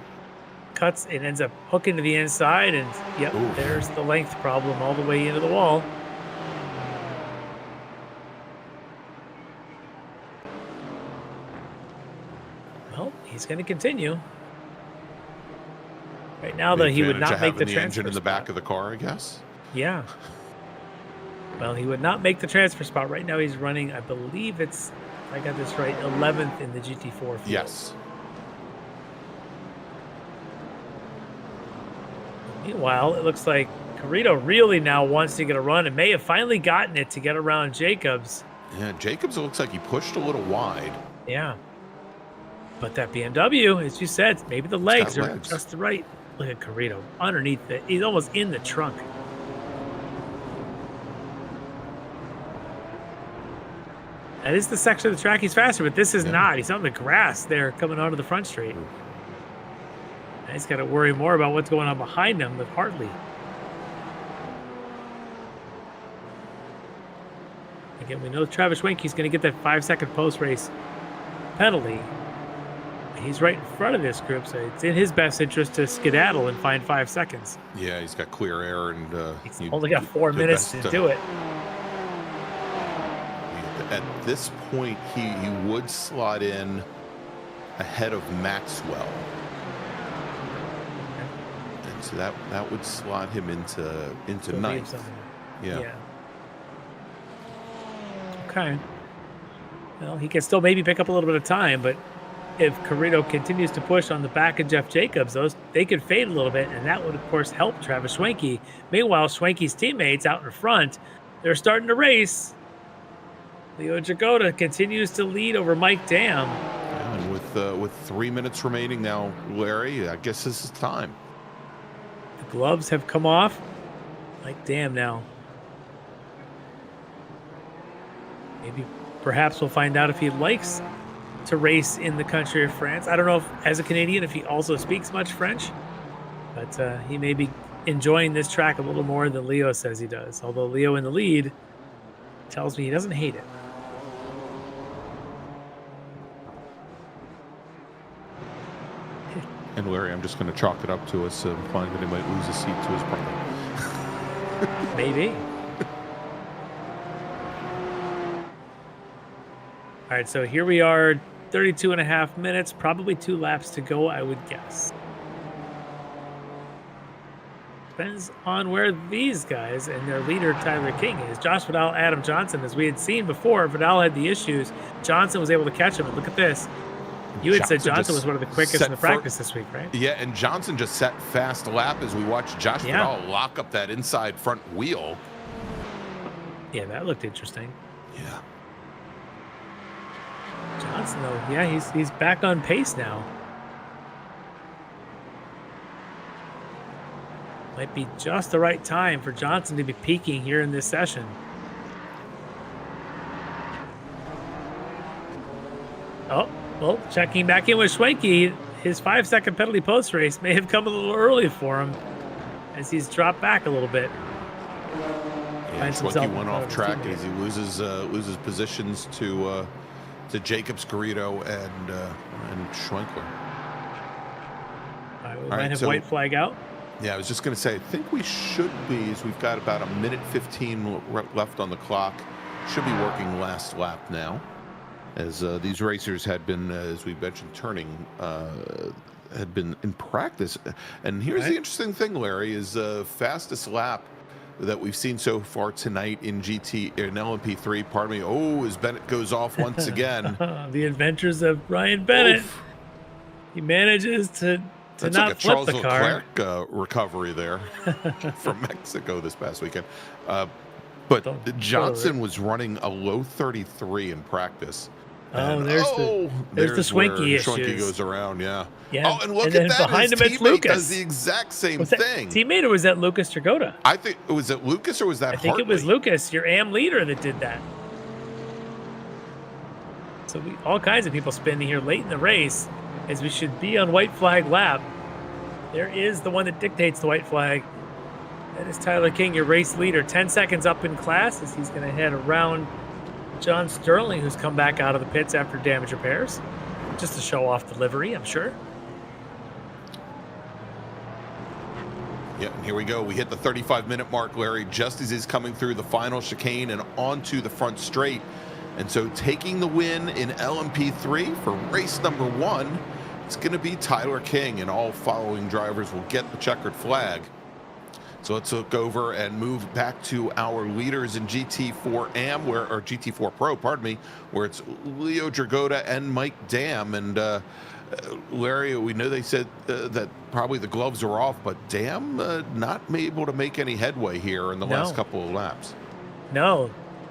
Cuts and ends up hooking to the inside. And, yep, there's the length problem all the way into the wall. Well, he's going to continue. Right now, though, he would not make the transfer engine in the back of the car, I guess. Yeah. Well, he would not make the transfer spot. Right now, he's running, I believe it's, if I got this right, 11th in the GT4 field. Yes. Meanwhile, it looks like Carrito really now wants to get a run and may have finally gotten it to get around Jacobs. Yeah, Jacobs, it looks like he pushed a little wide. Yeah. But that BMW, as you said, maybe the legs are just right. Look at Carrito underneath it. He's almost in the trunk. That is the section of the track he's faster, but this is not. He's on the grass there coming onto the front straight. Now he's got to worry more about what's going on behind him with Hartley. Again, we know Travis Schwenke's going to get that 5-second post-race penalty. He's right in front of this group, so it's in his best interest to skedaddle and find 5 seconds. Yeah, he's got clear air, and he's only got 4 minutes to do it. At this point, he would slot in ahead of Maxwell. And So that would slot him into So ninth. Yeah. Okay. Well, he can still maybe pick up a little bit of time, but if Carrito continues to push on the back of Jeff Jacobs, they could fade a little bit, and that would, of course, help Travis Schwenke. Meanwhile, Schwenke's teammates out in front, they're starting to race. Leo Jagoda continues to lead over Mike Dam. Yeah, and with 3 minutes remaining now, Larry, I guess this is time. The gloves have come off. Mike Dam now. Maybe, perhaps we'll find out if he likes to race in the country of France. I don't know if, as a Canadian, if he also speaks much French, but he may be enjoying this track a little more than Leo says he does. Although Leo in the lead tells me he doesn't hate it. And Larry, I'm just going to chalk it up to us implying that he might lose his seat to his brother. Maybe. All right, so here we are, 32 and a half minutes, probably 2 laps to go, I would guess. Depends on where these guys and their leader, Tyler King, is. Josh Vidal, Adam Johnson, as we had seen before, Vidal had the issues. Johnson was able to catch him, and look at this. You had said Johnson was one of the quickest in the practice this week, right? Yeah, and Johnson just set fast lap as we watched Josh Vidal lock up that inside front wheel. Yeah, that looked interesting. Yeah. Johnson, though, yeah, he's back on pace now. Might be just the right time for Johnson to be peaking here in this session. Oh, well, checking back in with Schwenke. His 5-second penalty post race may have come a little early for him as he's dropped back a little bit. Yeah, Schwenke went off track as he loses positions to Jacobs, Garrido, and Schwenkler. We might have white flag out. Yeah, I was just going to say, I think we should be, as we've got about 1:15 left on the clock, should be working last lap now, as these racers had been, as we mentioned, turning, had been in practice. And here's the interesting thing, Larry, is fastest lap that we've seen so far tonight in LMP3, pardon me. Oh, as Bennett goes off once again. The adventures of Ryan Bennett. Oof. He manages to That's not like a flip Charles the car. Leclerc recovery there from Mexico this past weekend. But Johnson was running a low 33 in practice. Oh, there's the Schwenke issues. Schwenke goes around, yeah. Yeah. Oh, and look and at that. Behind his him, it's teammate Lucas. does the exact same was that thing. Teammate, or was that Lucas Dragotta? I think, was it Lucas or was that I think it was Lucas, your AM leader, that did that. So all kinds of people spinning here late in the race, as we should be on white flag lap. There is the one that dictates the white flag. That is Tyler King, your race leader. 10 seconds up in class as he's going to head around John Sterling, who's come back out of the pits after damage repairs. Just to show off the livery, I'm sure. Yeah, and here we go. We hit the 35-minute mark, Larry, just as he's coming through the final chicane and onto the front straight. And so taking the win in LMP3 for race number 1, it's going to be Tyler King, and all following drivers will get the checkered flag. So let's look over and move back to our leaders in GT4 AM, or GT4 Pro, pardon me, where it's Leo Dragotta and Mike Dam. And Larry, we know they said that probably the gloves are off, but Dam not able to make any headway here in the last couple of laps. No,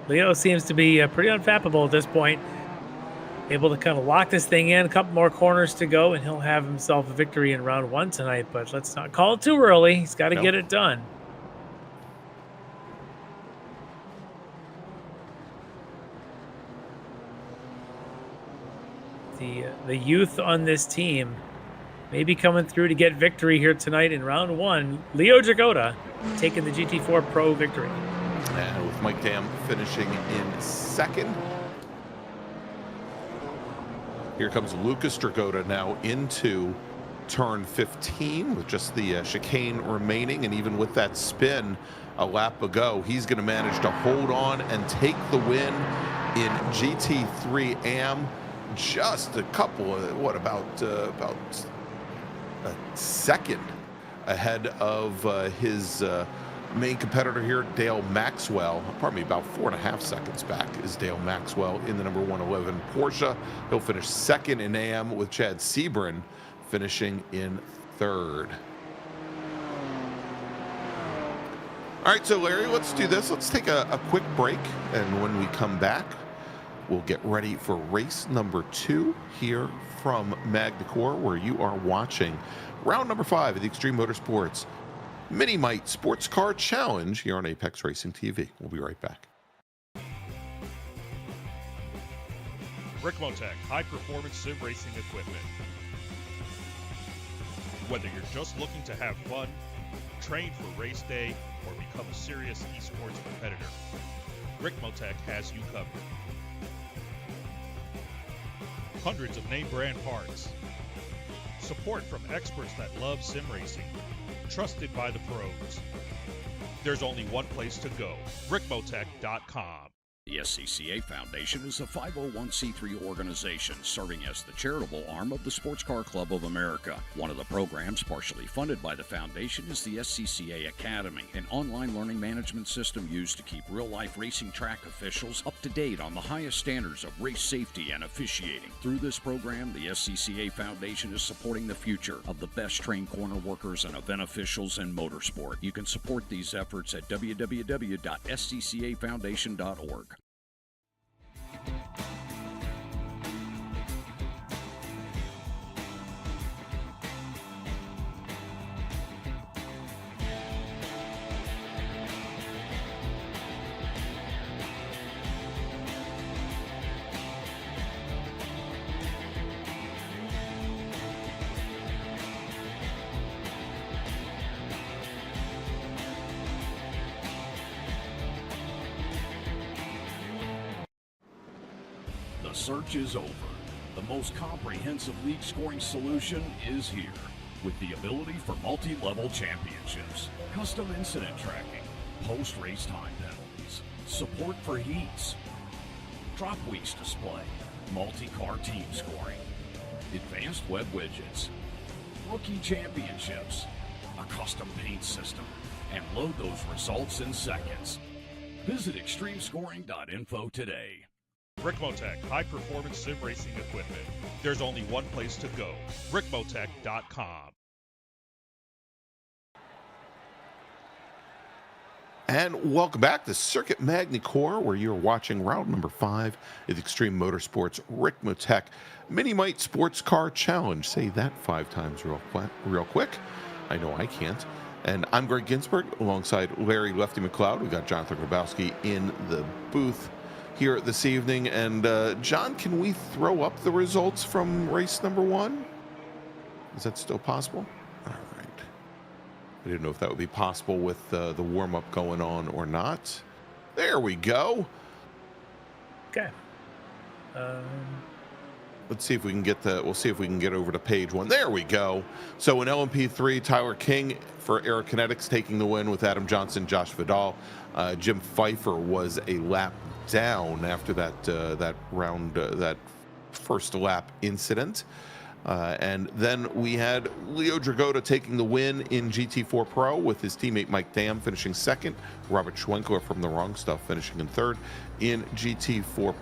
Leo seems to be pretty unfappable at this point. Able to kind of lock this thing in, a couple more corners to go, and he'll have himself a victory in round 1 tonight. But let's not call it too early. He's got to get it done. The youth on this team may be coming through to get victory here tonight in round 1. Leo Dragotta taking the GT4 Pro victory. And with Mike Dam finishing in second. Here comes Lucas Dragotta now into turn 15 with just the chicane remaining. And even with that spin a lap ago, he's going to manage to hold on and take the win in GT3 AM. Just a couple of, about a second ahead of his main competitor here, Dale Maxwell. Pardon me, about 4.5 seconds back is Dale Maxwell in the number 111 Porsche. He'll finish second in AM, with Chad Sebring finishing in third. All right, so Larry, let's do this. Let's take a quick break, and when we come back, we'll get ready for race number 2 here from Magny-Cours, where you are watching round number 5 of the Extreme Motorsports miniMite Sports Car Challenge here on Apex Racing TV. We'll be right back. Ricmotech high-performance sim racing equipment. Whether you're just looking to have fun, train for race day, or become a serious esports competitor, Ricmotech has you covered. Hundreds of name brand parts. Support from experts that love sim racing. Trusted by the pros. There's only one place to go, Ricmotech.com. The SCCA Foundation is a 501c3 organization serving as the charitable arm of the Sports Car Club of America. One of the programs partially funded by the foundation is the SCCA Academy, an online learning management system used to keep real-life racing track officials up to date on the highest standards of race safety and officiating. Through this program, the SCCA Foundation is supporting the future of the best trained corner workers and event officials in motorsport. You can support these efforts at www.sccafoundation.org. The search is over. The most comprehensive league scoring solution is here, with the ability for multi-level championships, custom incident tracking, post-race time penalties, support for heats, drop weeks display, multi-car team scoring, advanced web widgets, rookie championships, a custom paint system, and load those results in seconds. Visit extremescoring.info today. Ricmotech high-performance sim racing equipment. There's only one place to go, Ricmotech.com. And welcome back to Circuit Magny-Cours, where you're watching round number 5 of the Extreme Motorsports Ricmotech miniMite Sports Car Challenge. Say that 5 times real quick. I know I can't. And I'm Greg Ginsburg, alongside Larry Lefty McLeod. We got Jonathan Grabowski in the booth here this evening. And John, can we throw up the results from race number 1? Is that still possible? All right. I didn't know if that would be possible with the warm-up going on or not. There we go. Okay. Let's see if we can get we'll see if we can get over to page 1. There we go. So in LMP3, Tyler King for Aerokinetics taking the win with Adam Johnson, Josh Vidal. Jim Pfeiffer was a lap down after that round, that first lap incident. And then we had Leo Dragotta taking the win in GT4 Pro with his teammate Mike Dam finishing second. Robert Schwenkler from The Wrong Stuff finishing in third. In GT4,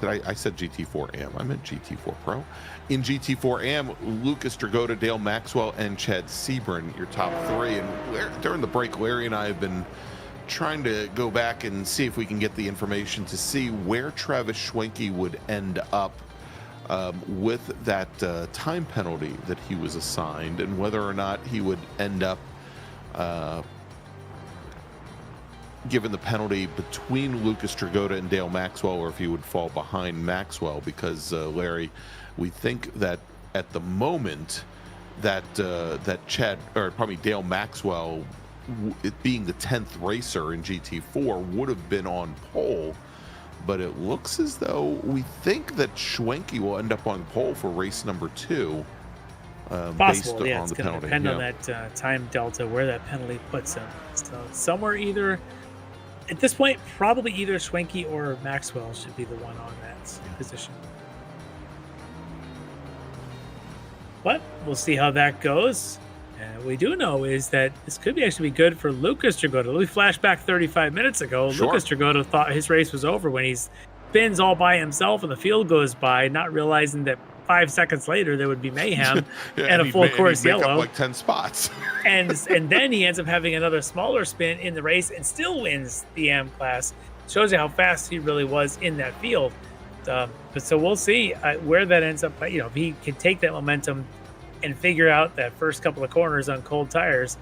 I said GT4 AM, I meant GT4 Pro. In GT4 AM, Lucas Dragotta, Dale Maxwell, and Chad Sebring, your top 3. And during the break, Larry and I have been trying to go back and see if we can get the information to see where Travis Schwenke would end up with that time penalty that he was assigned, and whether or not he would end up given the penalty between Lucas Dragotta and Dale Maxwell, or if he would fall behind Maxwell, because Larry, we think that at the moment that Dale Maxwell, it being the 10th racer in GT4, would have been on pole. But it looks as though we think that Schwenke will end up on pole for race number 2. Possible, yeah. On it's the going to penalty. depend on that time delta, where that penalty puts him. So somewhere either, at this point, probably either Schwenke or Maxwell should be the one on that position. But we'll see how that goes. What we do know is that this could actually be good for Lucas Dragota. We flashed back 35 minutes ago. Sure. Lucas Dragota thought his race was over when he spins all by himself and the field goes by, not realizing that 5 seconds later there would be mayhem and a full course make up yellow. like 10 spots. and then he ends up having another smaller spin in the race and still wins the AM class. Shows you how fast he really was in that field. But so we'll see where that ends up. If he can take that momentum and figure out that first couple of corners on cold tires,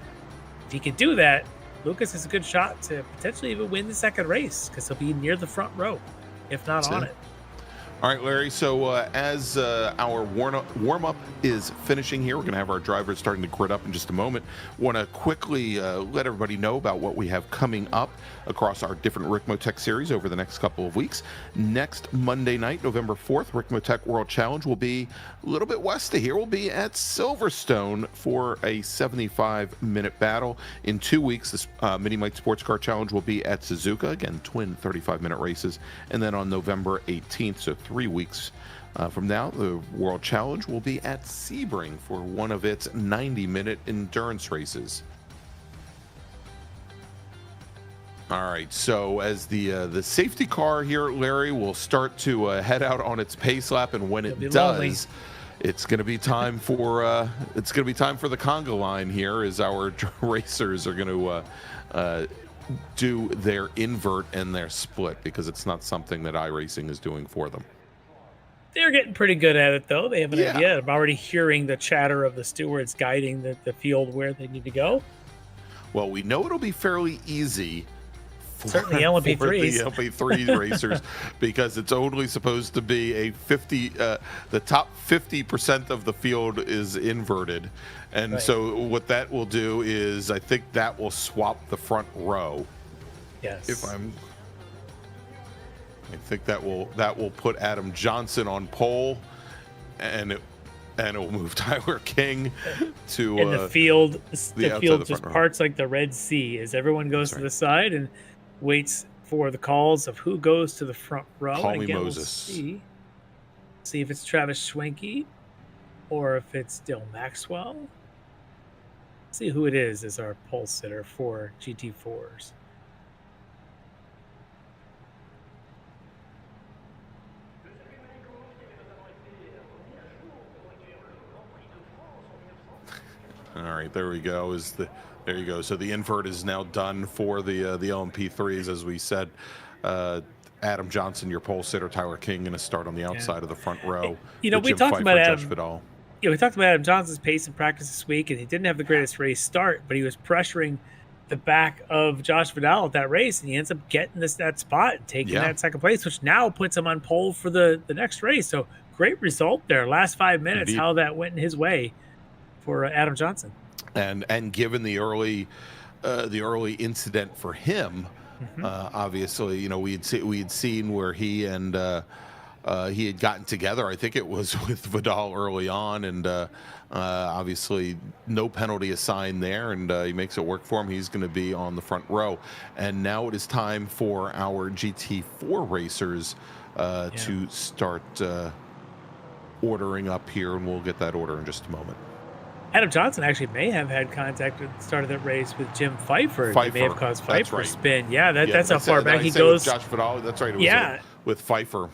if he can do that, Lucas has a good shot to potentially even win the second race because he'll be near the front row, if not on it. All right, Larry, so as our warm-up is finishing here, we're going to have our drivers starting to grid up in just a moment. Want to quickly let everybody know about what we have coming up across our different Ricmotech series over the next couple of weeks. Next Monday night, November 4th, Ricmotech World Challenge will be a little bit west of here. We'll be at Silverstone for a 75-minute battle. In 2 weeks, this miniMite Sportscar Challenge will be at Suzuka. Again, twin 35-minute races. And then on November 18th, so 3 weeks from now, the World Challenge will be at Sebring for one of its 90-minute endurance races. All right, so as the safety car here, Larry, will start to head out on its pace lap, and when it does, lonely. it's going to be time for the conga line here, as our racers are going to do their invert and their split, because it's not something that iRacing is doing for them. They're getting pretty good at it, though. They have an idea. I'm already hearing the chatter of the stewards guiding the field where they need to go. Well, we know it'll be fairly easy certainly LMP3s. For the LMP3 racers, because it's only supposed to be a 50, the top 50% of the field is inverted. And so what that will do is, I think that will swap the front row. Yes. I think that will put Adam Johnson on pole, and it will move Tyler King to in the field. The field just parts like the Red Sea as everyone goes to the side and waits for the calls of who goes to the front row. Call me again, Moses. We'll see if it's Travis Schwenke or if it's Dill Maxwell. See who it is as our pole sitter for GT4s. All right, there we go. There you go. So the invert is now done for the LMP3s, as we said. Adam Johnson, your pole sitter, Tyler King, going to start on the outside of the front row. We talked about Adam. We talked about Adam Johnson's pace in practice this week, and he didn't have the greatest race start, but he was pressuring the back of Josh Vidal at that race, and he ends up getting that spot and taking that second place, which now puts him on pole for the next race. So great result there. Last 5 minutes, Indeed. How that went in his way for Adam Johnson. And given the early incident for him, obviously, we had seen where he and he had gotten together. I think it was with Vidal early on, and obviously no penalty assigned there, and he makes it work for him. He's going to be on the front row. And now it is time for our GT4 racers to start ordering up here, and we'll get that order in just a moment. Adam Johnson actually may have had contact at the start of that race with Jim Pfeiffer. He may have caused Pfeiffer to spin. Yeah, that's how far back he goes. Josh Vidal, that's right. It was with Pfeiffer.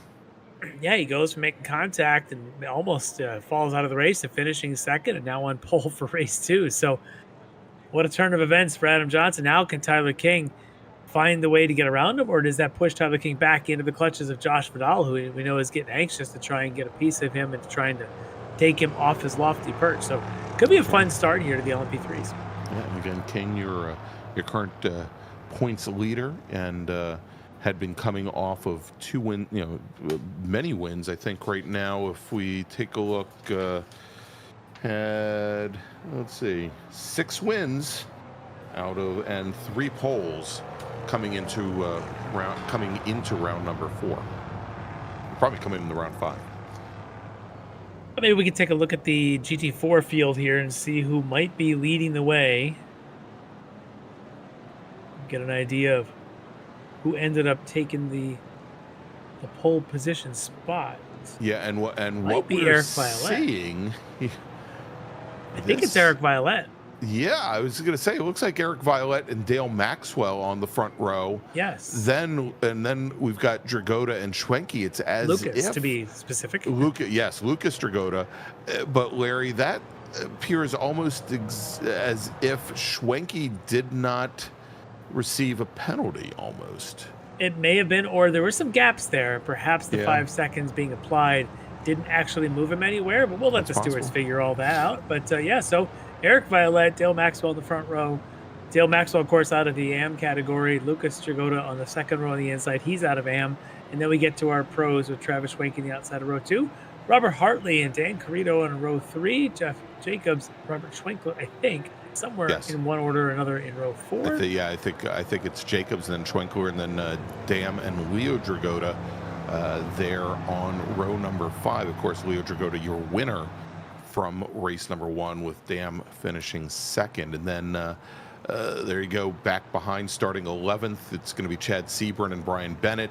Yeah, he goes from making contact and almost falls out of the race to finishing second, and now on pole for race 2. So what a turn of events for Adam Johnson. Now can Tyler King find the way to get around him, or does that push Tyler King back into the clutches of Josh Vidal, who we know is getting anxious to try and get a piece of him and trying to take him off his lofty perch? So could be a fun start here to the LMP3s. Yeah, and again, King, your current points leader, and had been coming off of many wins. I think right now, if we take a look, had 6 wins and 3 poles coming into round number 4. Probably coming in the round 5. Maybe we can take a look at the GT4 field here and see who might be leading the way. Get an idea of who ended up taking the pole position spot. Yeah, and what we're seeing. I think it's Eric Violette. Yeah, I was going to say, it looks like Eric Violette and Dale Maxwell on the front row. Yes. Then we've got Dragotta and Schwenke. It's as Lucas, if to be specific. Lucas Dragotta. But Larry, that appears almost as if Schwenke did not receive a penalty almost. It may have been, or there were some gaps there. Perhaps the 5 seconds being applied didn't actually move him anywhere, but we'll let the stewards figure all that out. But yeah, so Eric Violette, Dale Maxwell in the front row. Dale Maxwell, of course, out of the AM category. Lucas Dragotta on the second row on the inside. He's out of AM. And then we get to our pros with Travis Schwenke in the outside of row 2. Robert Hartley and Dan Carrito in row 3. Jeff Jacobs, Robert Schwenkler, I think, somewhere in one order or another in row 4. I think it's Jacobs and then Schwenkler and then Dam and Leo Dragotta there on row number 5. Of course, Leo Dragotta, your winner from race number 1, with Dam finishing second. And then there you go, back behind, starting 11th. It's going to be Chad Sebring and Brian Bennett.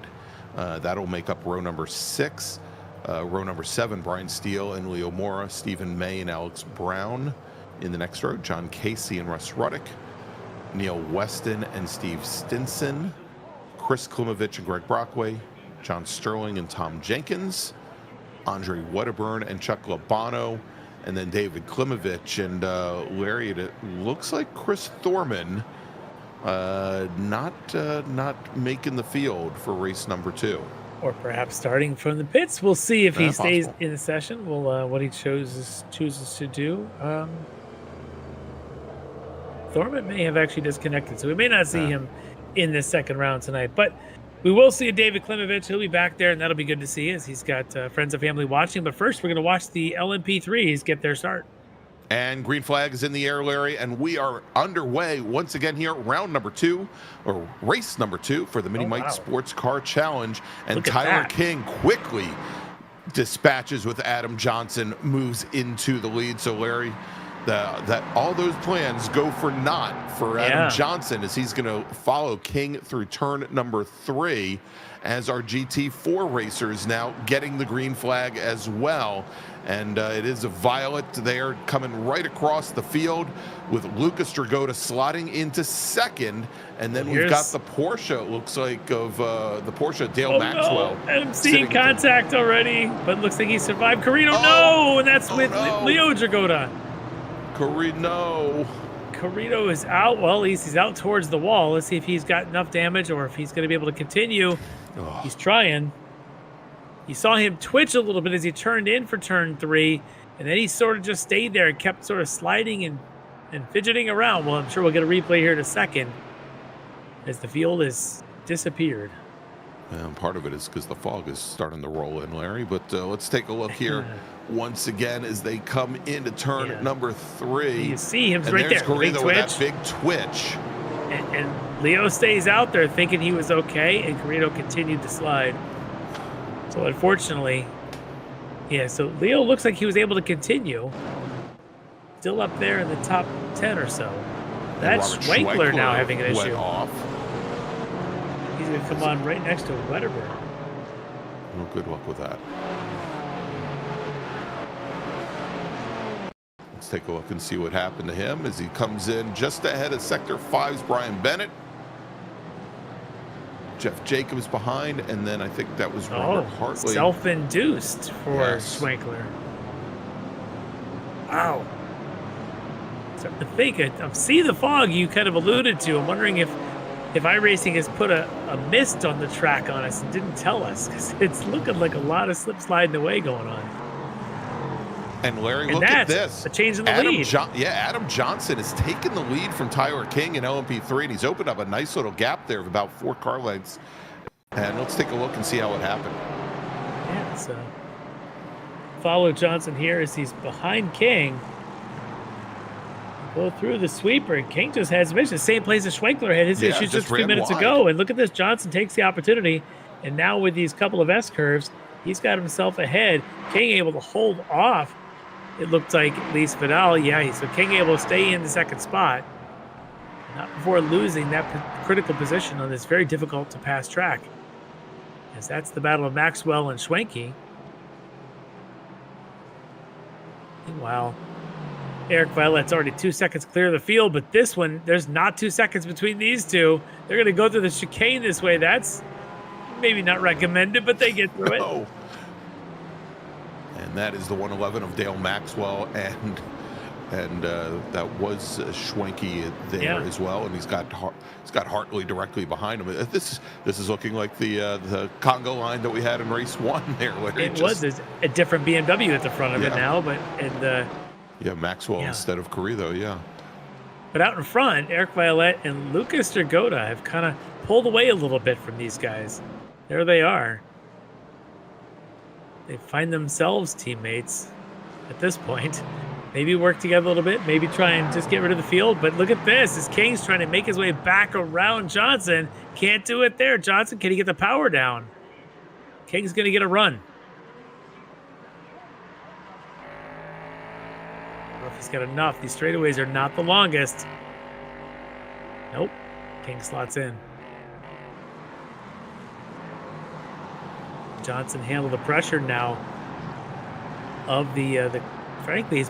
That'll make up row number 6. Row number 7, Brian Steele and Leo Mora, Stephen May and Alex Brown. In the next row, John Casey and Russ Ruddick, Neil Weston and Steve Stinson, Chris Klimovich and Greg Brockway, John Sterling and Tom Jenkins, Andre Wedderburn and Chuck Labano, and then David Klimovich. And Larry, it looks like Chris Thorman not making the field for race number 2. Or perhaps starting from the pits. We'll see if he stays in the session. We'll what he chooses to do. Thorman may have actually disconnected, so we may not see him in this second round tonight. But we will see David Klimovich. He'll be back there, and that'll be good to see as he's got friends and family watching. But first, we're going to watch the LMP3s get their start. And green flag is in the air, Larry, and we are underway once again here, round number 2, or race number 2 for the miniMite Sports Car Challenge. And Tyler King quickly dispatches with Adam Johnson, moves into the lead. So, Larry, that all those plans go for naught for Adam Johnson, as he's going to follow King through turn number 3, as our GT4 racers now getting the green flag as well. And it is a Violet there coming right across the field, with Lucas Dragotta slotting into second. And then we've got the Porsche, it looks like, of the Porsche Dale Maxwell. No. I'm seeing contact already, but looks like he survived. Carrito, no! And that's with Leo Dragotta. Carrito is out. Well, at least he's out towards the wall. Let's see if he's got enough damage or if he's going to be able to continue. He's trying. You saw him twitch a little bit as he turned in for turn 3, and then he sort of just stayed there and kept sort of sliding and fidgeting around. Well, I'm sure we'll get a replay here in a second as the field has disappeared. And part of it is because the fog is starting to roll in, Larry. But let's take a look here once again as they come into turn number 3. You see him right there. Carrito with that big twitch. And Leo stays out there thinking he was okay, and Carrito continued to slide. So unfortunately, so Leo looks like he was able to continue. Still up there in the top 10 or so. That's Schwenkler now having an issue. He's going to come on right next to Wedderburn. Well, good luck with that. Let's take a look and see what happened to him as he comes in just ahead of Sector 5's Brian Bennett. Jeff Jacobs behind, and then I think that was Robert Hartley. Self-induced for Schwenkler. Wow. Starting to think. I see the fog you kind of alluded to. I'm wondering if iRacing has put a mist on the track on us and didn't tell us, because it's looking like a lot of slip sliding away going on. And Larry, look at this. A change in the lead. Adam Johnson has taken the lead from Tyler King in LMP3, and he's opened up a nice little gap there of about 4 car lengths. And let's take a look and see how it happened. Yeah, so follow Johnson here as he's behind King. Go through the sweeper. King just has some issues. Same place as Schwenkler had his issues just a few minutes ago. And look at this. Johnson takes the opportunity. And now with these couple of S-curves, he's got himself ahead. King able to hold off. It looked like at least Vidal, so King able to stay in the second spot. Not before losing that critical position on this very difficult to pass track. As that's the battle of Maxwell and Schwenke. Meanwhile, Eric Violet's already 2 seconds clear of the field, but this one, there's not 2 seconds between these two. They're going to go through the chicane this way. That's maybe not recommended, but they get through it. Oh. And that is the 111 of Dale Maxwell, and that was Schwenke there as well, and he's got Hartley directly behind him. This is looking like the Congo line that we had in race 1 there. There's a different BMW at the front of it now, but Maxwell instead of Carrillo, But out in front, Eric Violet and Lucas Dragotta have kind of pulled away a little bit from these guys. There they are. They find themselves teammates at this point. Maybe work together a little bit, maybe try and just get rid of the field. But look at this. This King's trying to make his way back around Johnson. Can't do it there. Johnson, can he get the power down? King's going to get a run. I don't know if he's got enough. These straightaways are not the longest. Nope. King slots in. Johnson handled the pressure now of the frankly,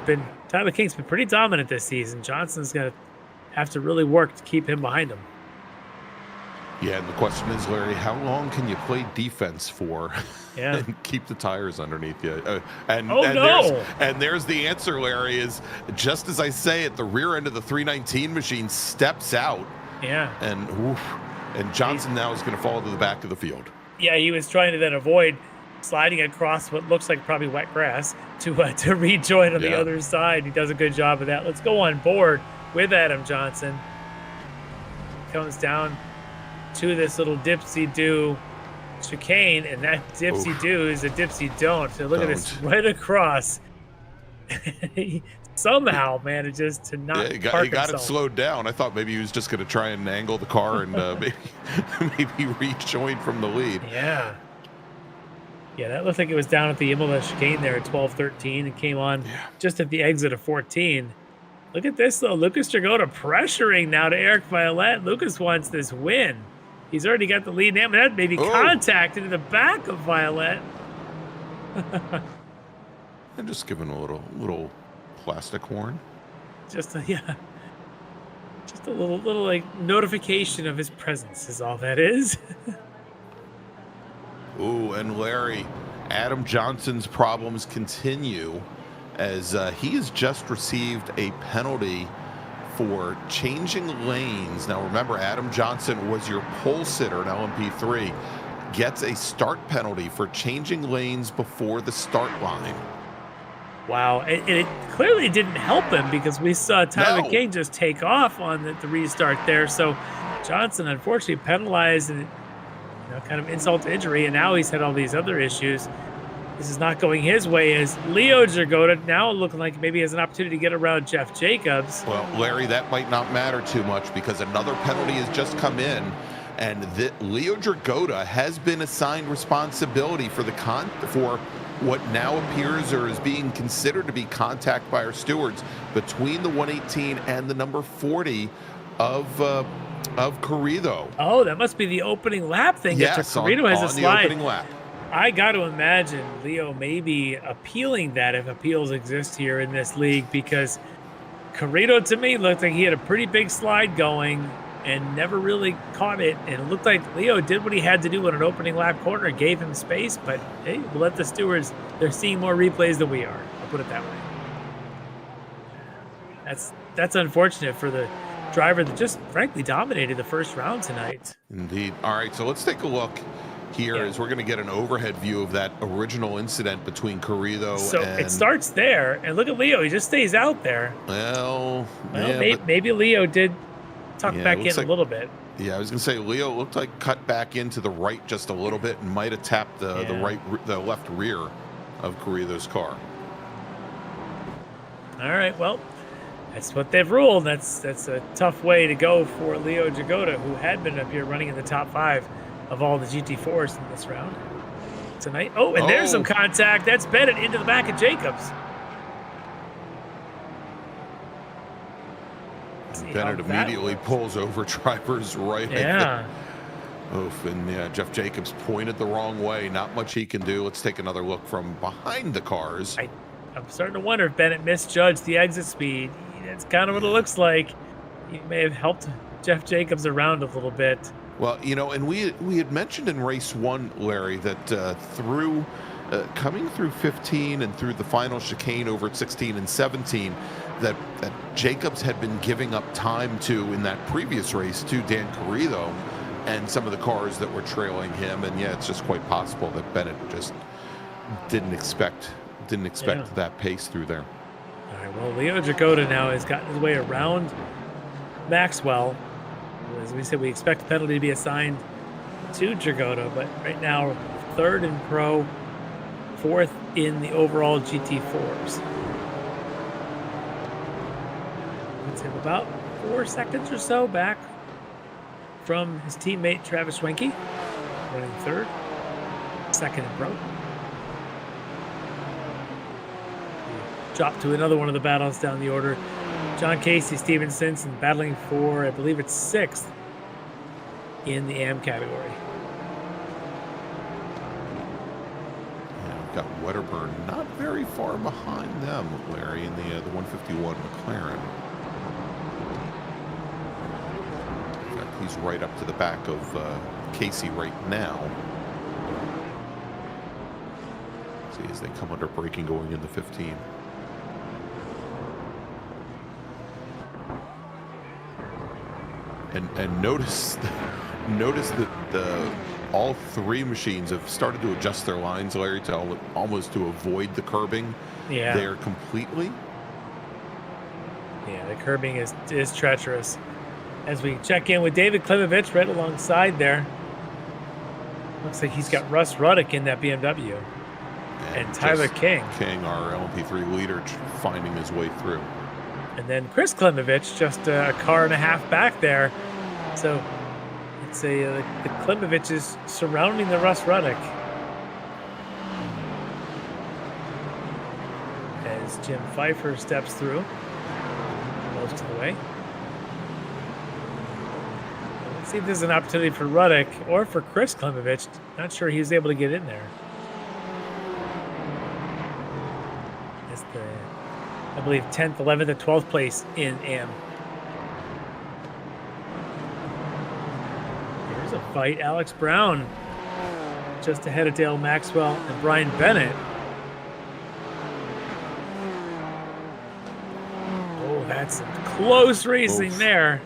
Tyler King's been pretty dominant this season. Johnson's going to have to really work to keep him behind him. Yeah, and the question is, Larry, how long can you play defense for and keep the tires underneath you? There's the answer, Larry, is just as I say it, the rear end of the 319 machine steps out. Yeah. And Johnson now is going to fall to the back of the field. Yeah, he was trying to then avoid sliding across what looks like probably wet grass to rejoin on the other side. He does a good job of that. Let's go on board with Adam Johnson. Comes down to this little dipsy-do chicane, and that dipsy-do is a dipsy-don't. So look at this right across. He somehow manages to not he got it slowed down. I thought maybe he was just going to try and angle the car and maybe rejoin from the lead. Yeah, that looked like it was down at the Imola chicane there at 12:13 and came on just at the exit of 14. Look at this, though. Lucas Dragotta pressuring now to Eric Violet. Lucas wants this win. He's already got the lead now, but that maybe contact into the back of Violet. And just giving a little plastic horn. Just a little like notification of his presence is all that is. Ooh, and Larry, Adam Johnson's problems continue as he has just received a penalty for changing lanes. Now remember, Adam Johnson was your pole sitter in LMP3, gets a start penalty for changing lanes before the start line. Wow, and it clearly didn't help him because we saw Tyler King just take off on the restart there. So Johnson unfortunately penalized and kind of insult to injury, and now he's had all these other issues. This is not going his way as Leo Dragotta now looking like maybe has an opportunity to get around Jeff Jacobs. Well, Larry, that might not matter too much because another penalty has just come in, and Leo Dragotta has been assigned responsibility for for what now appears or is being considered to be contact by our stewards between the 118 and the number 40 of Carrillo. Oh, that must be the opening lap thing. Yes, Carrillo has a slide. The opening lap. I got to imagine Leo may be appealing that if appeals exist here in this league, because Carrillo to me looked like he had a pretty big slide going and never really caught it. And it looked like Leo did what he had to do in an opening lap corner, gave him space. But hey, we'll let the stewards, they're seeing more replays than we are. I'll put it that way. That's unfortunate for the driver that just frankly dominated the first round tonight. Indeed. All right, so let's take a look here as we're going to get an overhead view of that original incident between Carrillo and... it starts there, and look at Leo. He just stays out there. Well maybe Leo did tuck back in a little bit. Yeah, I was going to say Leo looked like cut back into the right just a little bit and might have tapped the left rear of Carrillo's car. All right, well, that's what they've ruled. That's a tough way to go for Leo Dragotta, who had been up here running in the top 5 of all the GT4s in this round tonight. Oh, and there's some contact. That's Bennett into the back of Jacobs. Bennett immediately pulls over driver's right. Yeah. Oof, and Jeff Jacobs pointed the wrong way. Not much he can do. Let's take another look from behind the cars. I'm starting to wonder if Bennett misjudged the exit speed. That's kind of what it looks like. He may have helped Jeff Jacobs around a little bit. Well, you know, and we had mentioned in race 1, Larry, that through coming through 15 and through the final chicane over at 16 and 17, that Jacobs had been giving up time to in that previous race to Dan Carrillo and some of the cars that were trailing him. And yeah, it's just quite possible that Bennett just didn't expect that pace through there. All right, well, Leo Dragota now has gotten his way around Maxwell. As we said, we expect the penalty to be assigned to Dragota, but right now, 3rd in Pro, 4th in the overall GT4s. Let's have about 4 seconds or so back from his teammate Travis Schwenke, running 3rd, 2nd in Pro. Drop to another one of the battles down the order. John Casey, Steven Simpson battling for, I believe it's 6th in the AM category. Yeah, we've got Wedderburn not very far behind them, Larry, in the 151 McLaren. In fact, he's right up to the back of Casey right now. See, as they come under braking going into 15. And notice that all 3 machines have started to adjust their lines, Larry, to almost to avoid the curbing there completely. Yeah, the curbing is treacherous. As we check in with David Klimovich right alongside there. Looks like he's got Russ Ruddock in that BMW. And Tyler King. King, our LMP3 leader, finding his way through. And then Chris Klimovich just a car and a half back there. So it's the Klimovich is surrounding the Russ Ruddock. As Jim Pfeiffer steps through most of the way. Let's see if there's an opportunity for Ruddock or for Chris Klimovich. Not sure he was able to get in there. I believe 10th, 11th, and 12th place in AM. Here's a fight. Alex Brown just ahead of Dale Maxwell and Brian Bennett. Oh, that's some close racing there.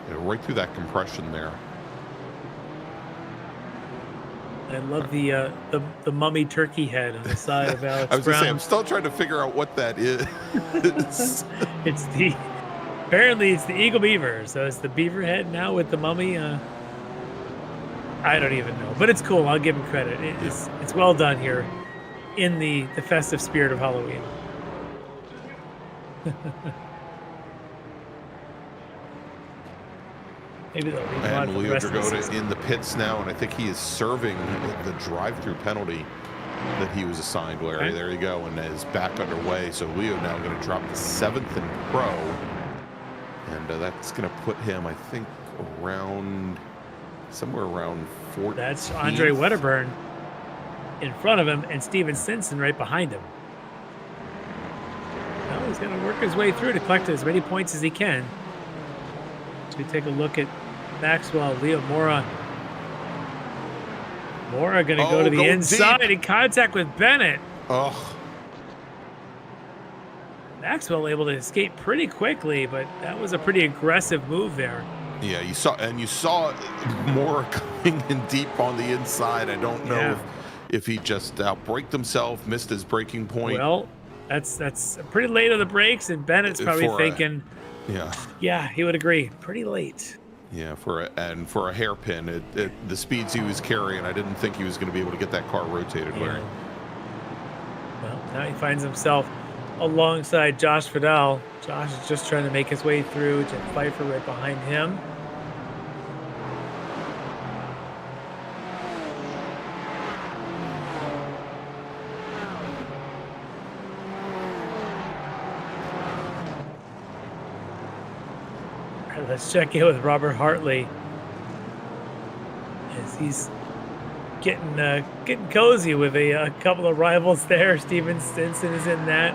Yeah, right through that compression there. I love the mummy turkey head on the side of Alex I was Brown. gonna say, I'm still trying to figure out what that is. Apparently it's the Eagle Beaver, so it's the beaver head now with the mummy. I don't even know, but it's cool. I'll give him credit. It's well done here in the festive spirit of Halloween. Maybe they'll leave him on And for the Leo rest of the Dragota season. in the pits now, and I think he is serving the drive-through penalty that he was assigned, Larry. Okay. There you go, and is back underway. So Leo now going to drop to 7th in Pro, and that's going to put him, I think, somewhere around 14th. That's Andre Wedderburn in front of him, and Steven Simpson right behind him. Well, he's going to work his way through to collect as many points as he can. So we take a look at Maxwell, Leo Mora. Mora going to go to the inside in contact with Bennett. Oh. Maxwell able to escape pretty quickly, but that was a pretty aggressive move there. Yeah, you saw Mora coming in deep on the inside. I don't know if he just outbraked himself, missed his braking point. Well, that's pretty late on the brakes, and Bennett's probably thinking, yeah, he would agree. Pretty late. Yeah, for a hairpin, the speeds he was carrying, I didn't think he was going to be able to get that car rotated. Larry. Well, now he finds himself alongside Josh Fidel. Josh is just trying to make his way through. Jim Pfeiffer right behind him. Let's check in with Robert Hartley as he's getting cozy with a couple of rivals there. Steven Stinson is in that.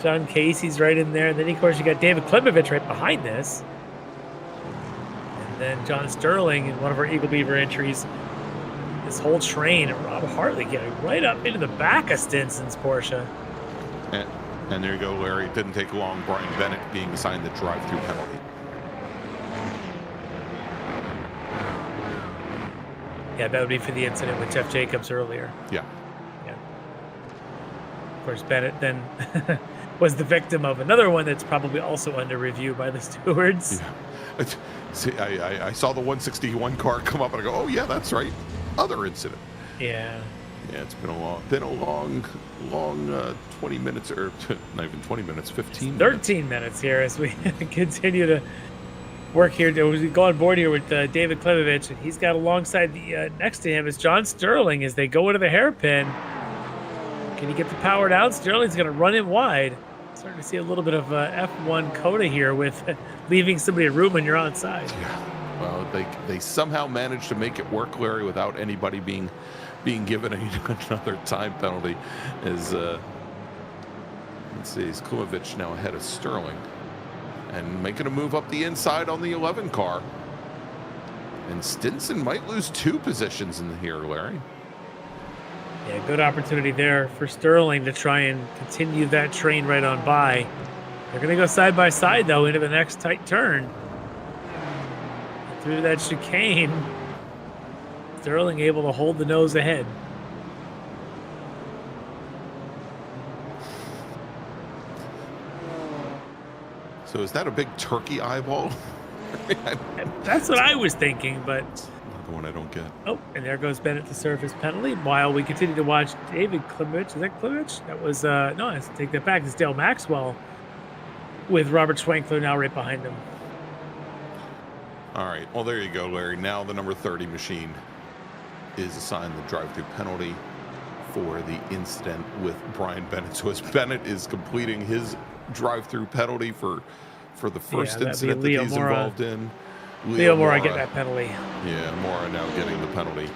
John Casey's right in there. And then, of course, you got David Klimovich right behind this. And then John Sterling in one of our Eagle Beaver entries. This whole train, and Rob Hartley getting right up into the back of Stinson's Porsche. And there you go, Larry. It didn't take long. Brian Bennett being assigned the drive-through penalty. Yeah, that would be for the incident with Jeff Jacobs earlier. Yeah. Of course, Bennett then was the victim of another one that's probably also under review by the stewards. Yeah. See, I saw the 161 car come up and I go, oh yeah, that's right. Other incident. Yeah. Yeah, it's been a long 20 minutes, or not even 20 minutes, 15 minutes. 13 minutes here as we continue to work here. We go on board here with David Klimovich, and he's got alongside the next to him is John Sterling as they go into the hairpin. Can he get the power down? Sterling's going to run in wide. Starting to see a little bit of F1 coda here with leaving somebody a room when you're outside. Yeah. Well, they somehow managed to make it work, Larry, without anybody being given another time penalty. As let's see, is Klimovich now ahead of Sterling and making a move up the inside on the 11 car. And Stinson might lose 2 positions in here, Larry. Yeah, good opportunity there for Sterling to try and continue that train right on by. They're going to go side by side, though, into the next tight turn. Through that chicane, Sterling able to hold the nose ahead. So is that a big turkey eyeball? That's what I was thinking, but... The one I don't get. Oh, and there goes Bennett to serve his penalty. While we continue to watch David Klimovich. Is that Klimovich? That was, no, I take that back. It's Dale Maxwell with Robert Schwenkler now right behind him. All right. Well, there you go, Larry. Now the number 30 machine is assigned the drive-through penalty for the incident with Brian Bennett. So as Bennett is completing his drive-through penalty for the first incident that he's involved in. Leo Mora get that penalty. Yeah, Mora now getting the penalty.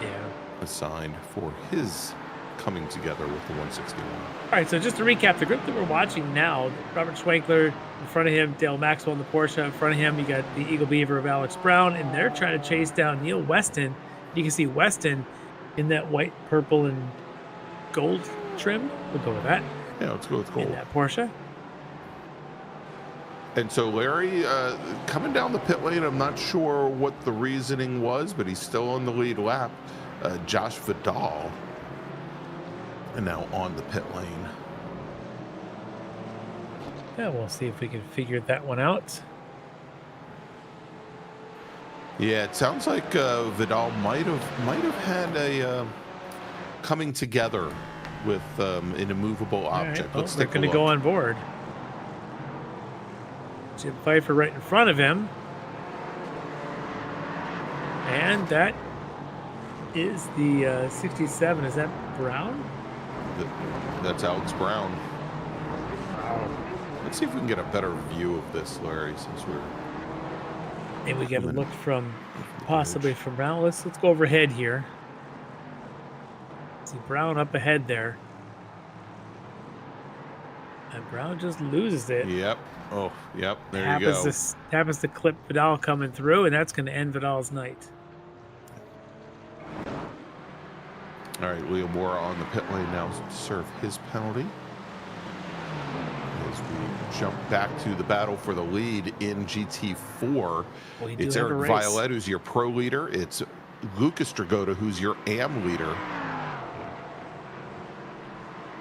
Yeah. Assigned for his coming together with the 161. All right, so just to recap, the group that we're watching now, Robert Schwenkler in front of him, Dale Maxwell in the Porsche in front of him, you got the Eagle Beaver of Alex Brown, and they're trying to chase down Neil Weston. You can see Weston in that white, purple, and gold trim. We'll go with that. Yeah, let's go with gold. In that Porsche. And so Larry, coming down the pit lane, I'm not sure what the reasoning was, but he's still on the lead lap. Josh Vidal, and now on the pit lane. Yeah, we'll see if we can figure that one out. Yeah, it sounds like Vidal might have had a coming together with an immovable object. Right, well, Let's they're take a going to look. go on board. Jim Pfeiffer right in front of him. And that is the 67. Is that Brown? That's Alex Brown. Wow. Let's see if we can get a better view of this, Larry, since we're... Maybe we get a look from, possibly from Brown. Let's go overhead here. See Brown up ahead there. And Brown just loses it. Yep. Oh, yep. There you go. Happens to clip Vidal coming through, and that's going to end Vidal's night. All right, Leo Mora on the pit lane now to serve his penalty. As we jump back to the battle for the lead in GT4, it's Eric Violet, who's your pro leader. It's Lucas Dragota, who's your AM leader.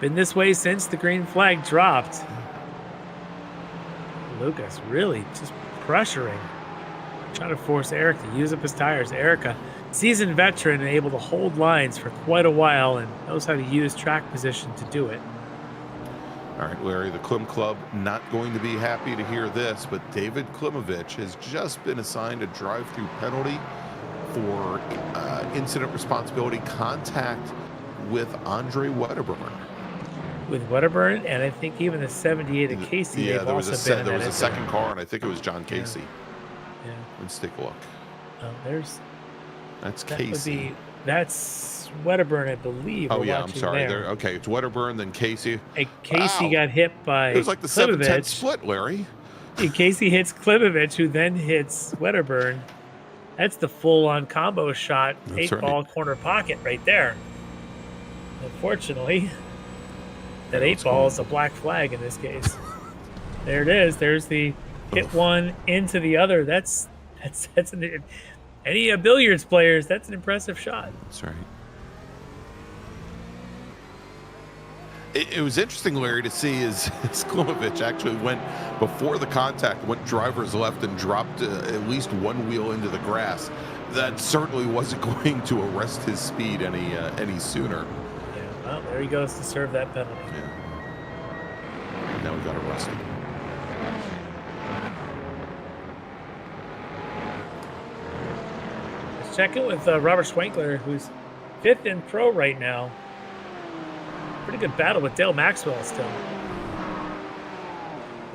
Been this way since the green flag dropped. Lucas really just pressuring, trying to force Eric to use up his tires. Eric, a seasoned veteran and able to hold lines for quite a while and knows how to use track position to do it. All right, Larry, the Klim Club not going to be happy to hear this, but David Klimovich has just been assigned a drive-through penalty for incident responsibility contact with Andre Wedderburn. With Wedderburn, and I think even the 78 of Casey. Yeah, there was a second car, and I think it was John Casey. Yeah. Let's take a look. Oh, That's that Casey. would be That's Wedderburn, I believe. Oh, we're yeah, I'm watching sorry. there. Okay, it's Wedderburn, then Casey. And Casey Wow. got hit by It was like the 7-10 Klimovic. split, Larry. Casey hits Klimovic, who then hits Wedderburn. That's the full-on combo shot, That's 8-ball corner pocket right there. Unfortunately, that 8-ball is a black flag in this case. There it is. There's the hit one into the other. That's any billiards players. That's an impressive shot. That's right. It was interesting, Larry, to see is Klimovic actually went before the contact, went driver's left and dropped at least one wheel into the grass. That certainly wasn't going to arrest his speed any sooner. Yeah, well, there he goes to serve that penalty. Yeah. Now he got arrested. Let's check in with Robert Schwenkler, who's 5th in pro right now. Pretty good battle with Dale Maxwell still.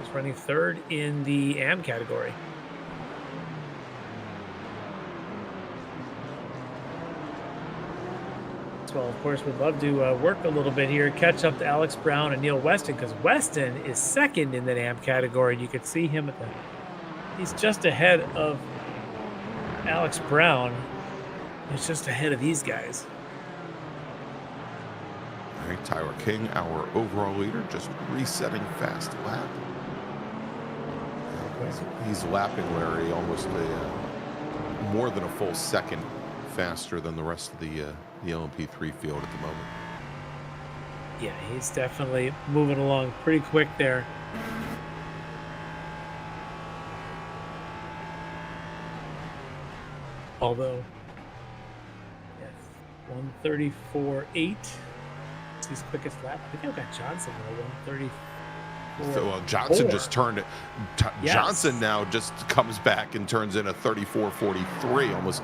He's running 3rd in the AM category. Well, of course, we'd love to work a little bit here, catch up to Alex Brown and Neil Weston, because Weston is 2nd in the AM category. And you can see him at he's just ahead of Alex Brown. He's just ahead of these guys. All right, Tyler King, our overall leader, just resetting fast lap. He's lapping Larry almost more than a full second faster than the rest of the LMP3 field at the moment. Yeah, he's definitely moving along pretty quick there. Although, yeah, 134.8 is his quickest lap. I think I've got Johnson at 134. So, well, Johnson just turned it. Yes. Johnson now just comes back and turns in a 34.43, almost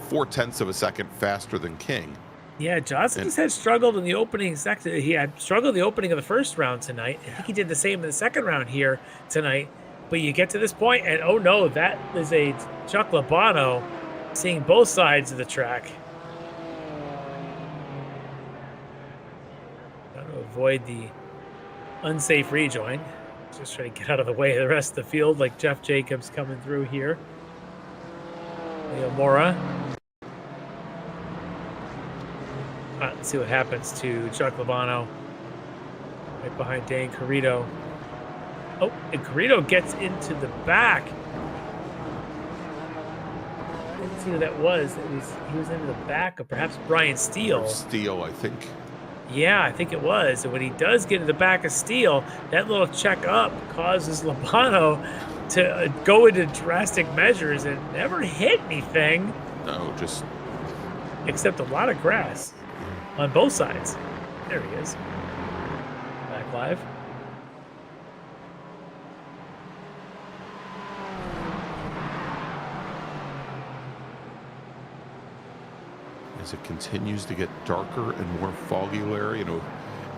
0.4 of a second faster than King. Yeah, Johnson's had struggled in the opening section. He had struggled in the opening of the first round tonight. I think he did the same in the second round here tonight. But you get to this point, and oh no, that is a Chuck Labano seeing both sides of the track. Trying to avoid the unsafe rejoin. Just trying to get out of the way of the rest of the field, like Jeff Jacobs coming through here. Leo Mora. Let's see what happens to Chuck Labano. Right behind Dan Carrito. Oh, and Carrito gets into the back. I didn't see who that was. He was into the back of perhaps Brian Steele. Steele, I think. Yeah, I think it was. And when he does get in the back of Steele, that little check up causes Labano to go into drastic measures and never hit anything. No, just except a lot of grass on both sides. There he is. Back live. as it continues to get darker and more foggy, Larry, you know,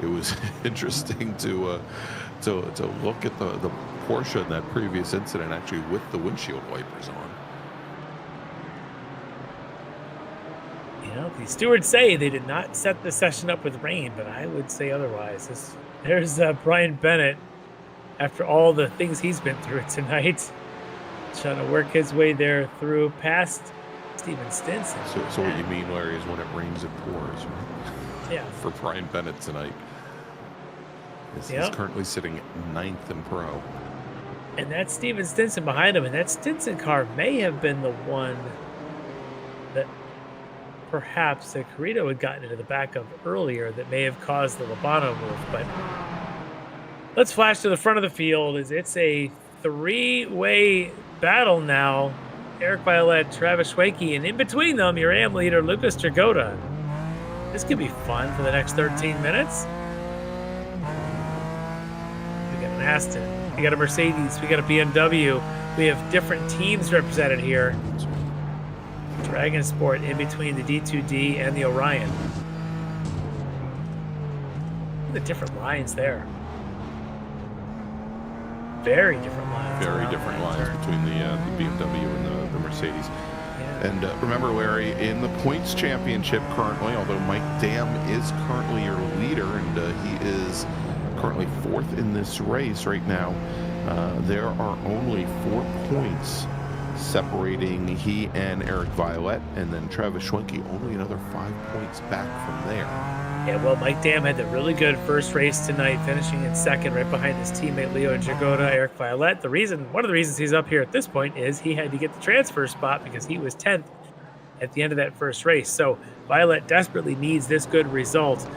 it was interesting to look at the Porsche in that previous incident actually with the windshield wipers on. You know, the stewards say they did not set the session up with rain, but I would say otherwise. There's Brian Bennett, after all the things he's been through tonight, trying to work his way there through past Steven Stinson. So what you mean, Larry, is when it rains, it pours, right? Yeah. For Brian Bennett tonight. He's currently sitting 9th in pro. And that's Steven Stinson behind him, and that Stinson car may have been the one that perhaps that Carrito had gotten into the back of earlier that may have caused the Labano move. But let's flash to the front of the field as it's a three-way battle now. Eric Violet, Travis Schwenke, and in between them, your AM leader, Lucas Dragotta. This could be fun for the next 13 minutes. We got an Aston, we got a Mercedes, we got a BMW. We have different teams represented here. Rennsport in between the D2D and the Orion. The different lines there. Very different lines. Very different lines between the BMW and the Mercedes. Yeah. And remember, Larry, in the points championship currently, although Mike Dam is currently your leader, and he is currently 4th in this race right now, there are only 4 points separating he and Eric Violette, and then Travis Schwenke only another 5 points back from there. Yeah, well, Mike Dam had the really good first race tonight, finishing in 2nd right behind his teammate Leo Jagoda, Eric Violette. One of the reasons he's up here at this point is he had to get the transfer spot because he was 10th at the end of that first race. So Violette desperately needs this good result.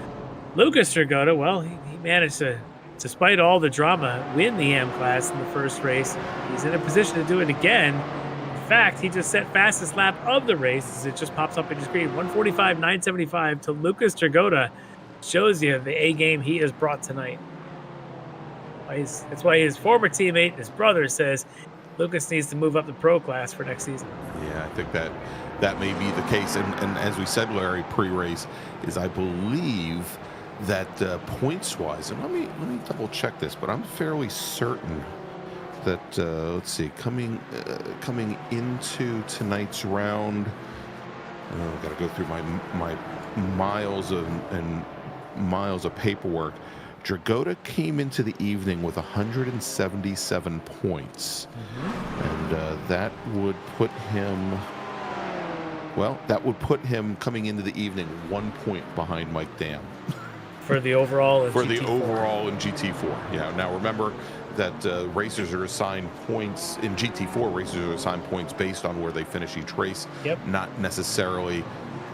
Lucas Jagoda, well, he managed to, despite all the drama, win the AM class in the first race. He's in a position to do it again. In fact, he just set fastest lap of the race as it just pops up on your screen. 1:45.975 to Lucas Jagoda. Shows you the A game he has brought tonight. That's why his former teammate, his brother, says Lucas needs to move up the pro class for next season. Yeah, I think that may be the case. And as we said, Larry, pre-race, is I believe that points-wise, and let me double check this, but I'm fairly certain that let's see, coming into tonight's round, I've got to go through my miles of paperwork. Dragoda came into the evening with 177 points, and that would put him. Well, that would put him coming into the evening 1 point behind Mike Dam. For the overall in For GT4. the overall in GT4. Yeah. Now remember that racers are assigned points in GT4. Racers are assigned points based on where they finish each race. Yep. Not necessarily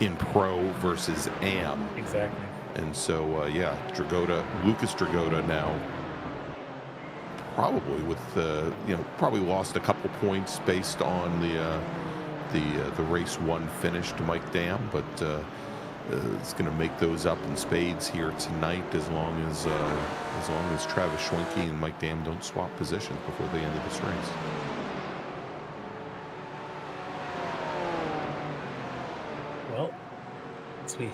in pro versus AM. Exactly. And so Lucas Dragoda now probably with probably lost a couple points based on the race 1 finish to Mike Dam, but it's going to make those up in spades here tonight as long as Travis Schwenke and Mike Dam don't swap positions before the end of this race. Well, as we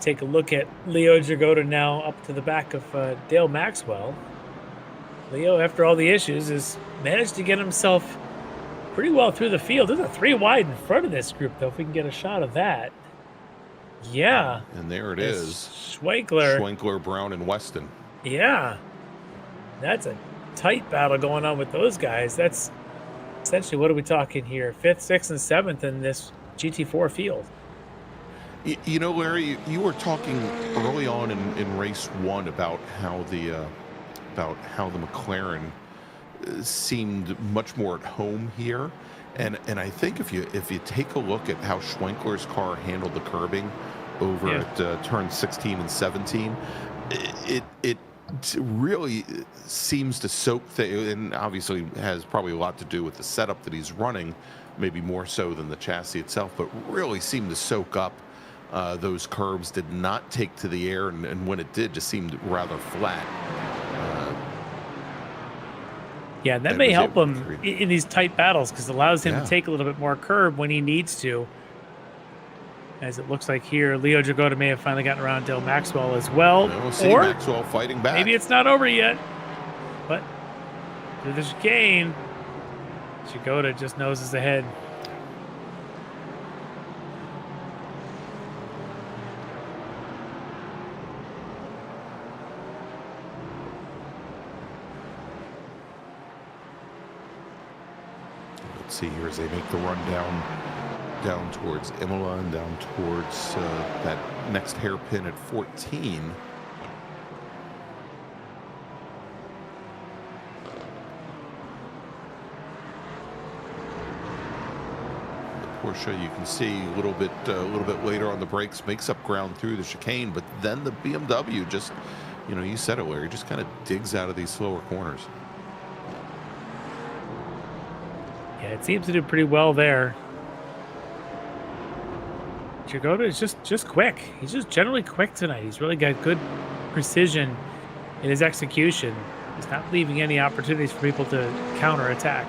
take a look at Leo Jagoda now up to the back of Dale Maxwell. Leo, after all the issues, has managed to get himself pretty well through the field. There's a 3 wide in front of this group, though, if we can get a shot of that. Yeah. And there it is. Schwenkler, Brown, and Weston. Yeah. That's a tight battle going on with those guys. That's essentially, what are we talking here? 5th, 6th, and 7th in this GT4 field. You know, Larry, you were talking early on in race 1 about how the McLaren seemed much more at home here, and I think if you take a look at how Schwenkler's car handled the curbing over at turn 16 and 17, it really seems to soak and obviously has probably a lot to do with the setup that he's running, maybe more so than the chassis itself, but really seemed to soak up those curbs. Did not take to the air, and when it did, just seemed rather flat. Yeah, that may help him in these tight battles because it allows him to take a little bit more curb when he needs to. As it looks like here, Leo Jagoda may have finally gotten around Dale Maxwell as well. We'll see or Maxwell fighting back. Maybe it's not over yet, but through the chicane, Jagoda just noses ahead. Let's see here as they make the run down towards Imola and down towards that next hairpin at 14. The Porsche, you can see a little bit later on the brakes, makes up ground through the chicane, but then the BMW just, you said it, Larry, just kind of digs out of these slower corners. Yeah, it seems to do pretty well there. Jagoda is just quick. He's just generally quick tonight. He's really got good precision in his execution. He's not leaving any opportunities for people to counterattack.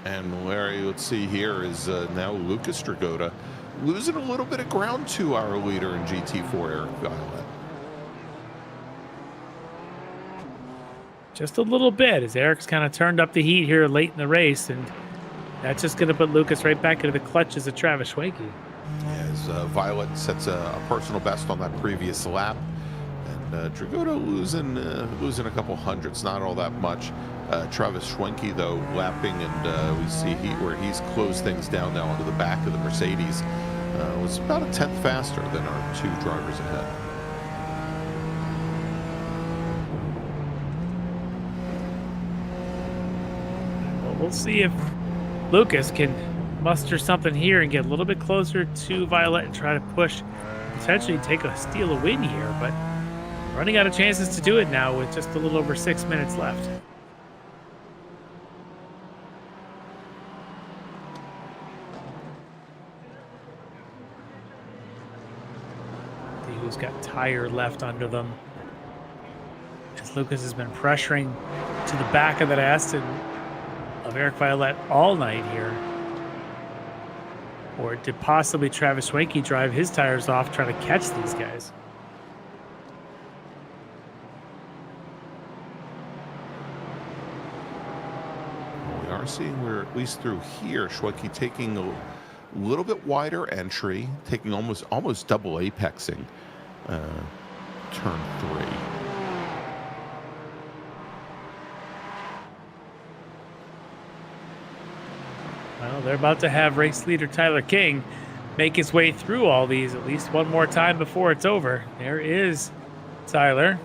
And Larry, let's see here is now Lucas Dragoda losing a little bit of ground to our leader in GT4, Eric Violette. just a little bit as Eric's kind of turned up the heat here late in the race, and that's just going to put Lucas right back into the clutches of Travis Schwenke. As Violet sets a personal best on that previous lap, and Dragota losing a couple hundredths, not all that much. Travis Schwenke, though, lapping, and we see where he's closed things down now onto the back of the Mercedes. Was about a tenth faster than our two drivers ahead. Well, we'll see if Lucas can muster something here and get a little bit closer to Violet and try to push, potentially steal a win here, but running out of chances to do it now with just a little over 6 minutes left. See who's got tire left under them. As Lucas has been pressuring to the back of that Aston of Eric Violet all night here. Or did possibly Travis Schwenke drive his tires off trying to catch these guys? We are seeing where, at least through here, Schwenke taking a little bit wider entry, taking almost double apexing turn 3. Well, they're about to have race leader Tyler King make his way through all these at least one more time before it's over. There is Tyler.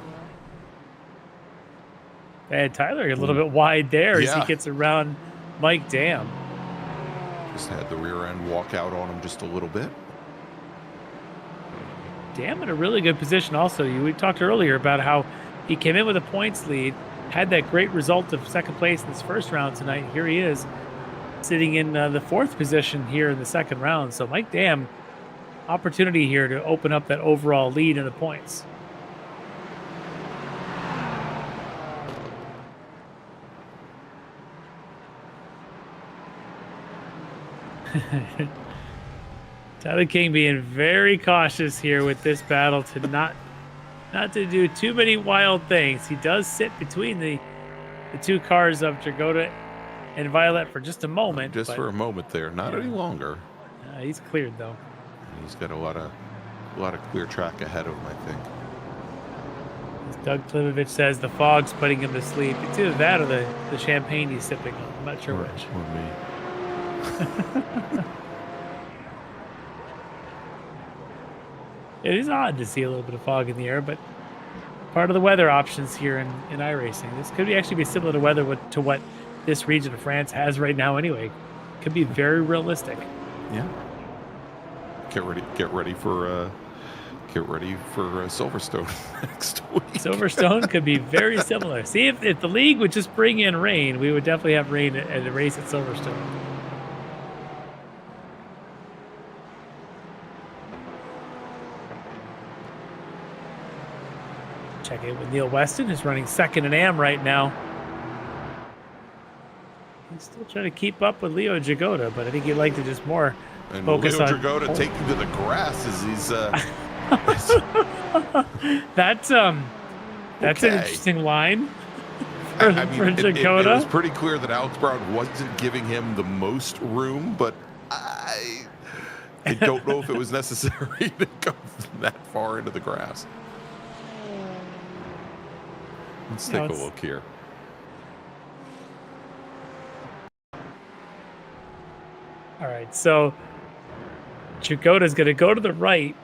And Tyler a little bit wide there as he gets around Mike Dam. Just had the rear end walk out on him just a little bit. Dam in a really good position also. We talked earlier about how he came in with a points lead, had that great result of second place in this first round tonight. Here he is, sitting in the 4th position here in the second round. So Mike Dam, opportunity here to open up that overall lead in the points. Tyler King being very cautious here with this battle to not to do too many wild things. He does sit between the two cars of Dragota and Violet for just a moment. Just for a moment there, not any longer. He's cleared though. He's got a lot of clear track ahead of him, I think. As Doug Klivovich says, the fog's putting him to sleep. It's either that or the champagne he's sipping on. I'm not sure which. Or me. It is odd to see a little bit of fog in the air, but part of the weather options here in iRacing. This could actually be similar to weather to what this region of France has right now anyway. Could be very realistic. Yeah. Get ready for Silverstone next week. Silverstone could be very similar. See, if the league would just bring in rain, we would definitely have rain at a race at Silverstone. Check in with Neil Weston, who's running second in AM right now. He's still trying to keep up with Leo Dragota, but I think he'd like to just more and focus Leo on Dragota taking to the grass as he's that's an interesting line for Dragota. It was pretty clear that Alex Brown wasn't giving him the most room, but I don't know if it was necessary to go that far into the grass. Let's take a look here. All right, so Dragota's going to go to the right.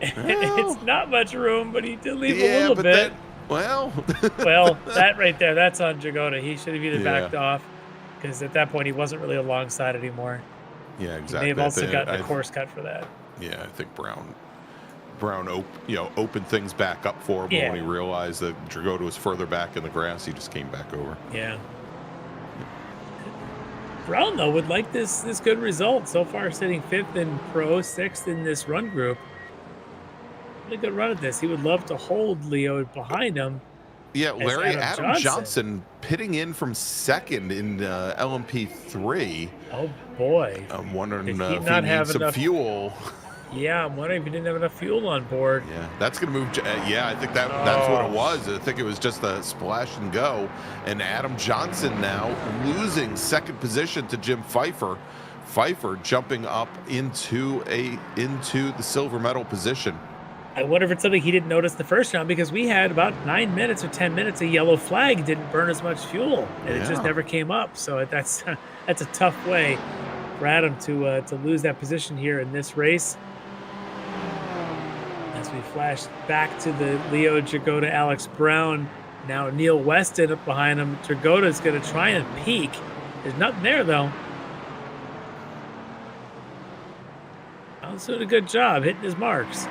Well, it's not much room, but he did leave a little bit. Well, that right there, that's on Dragota. He should have either backed off, because at that point he wasn't really alongside anymore. Yeah, exactly. He may have also gotten a course cut for that. Yeah, I think Brown opened things back up for him, but when he realized that Dragota was further back in the grass, he just came back over. Yeah. Brown, though, would like this good result. So far, sitting 5th in Pro, 6th in this run group. What a good run at this. He would love to hold Leo behind him. Yeah, Larry Adam Johnson pitting in from 2nd in LMP3. Oh, boy. I'm wondering if he not needs some enough fuel. Yeah, I'm wondering if he didn't have enough fuel on board. Yeah, that's going to move. Yeah, I think that's what it was. I think it was just a splash and go. And Adam Johnson now losing second position to Jim Pfeiffer. Pfeiffer jumping up into the silver medal position. I wonder if it's something he didn't notice the first round, because we had about 9 minutes or 10 minutes. A yellow flag didn't burn as much fuel, and it just never came up. So that's a tough way for Adam to lose that position here in this race. As we flash back to the Leo Dragotta, Alex Brown. Now Neil Weston up behind him. Dragotta's going to try and peak. There's nothing there, though. Al's doing a good job hitting his marks.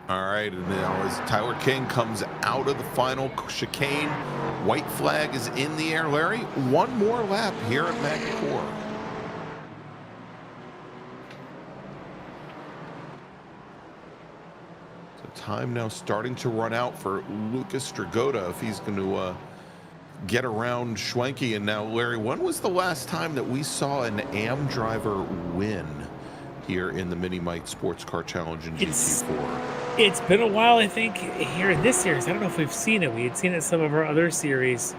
All right, and now as Tyler King comes out of the final chicane, white flag is in the air. Larry, one more lap here at Magny-Cours. So time now starting to run out for Lucas Dragotta if he's going to get around Schwenke. And now, Larry, when was the last time that we saw an AM driver win here in the miniMite Sports Car Challenge in GT4? It's been a while, I think, here in this series. I don't know if we've seen it. We had seen it in some of our other series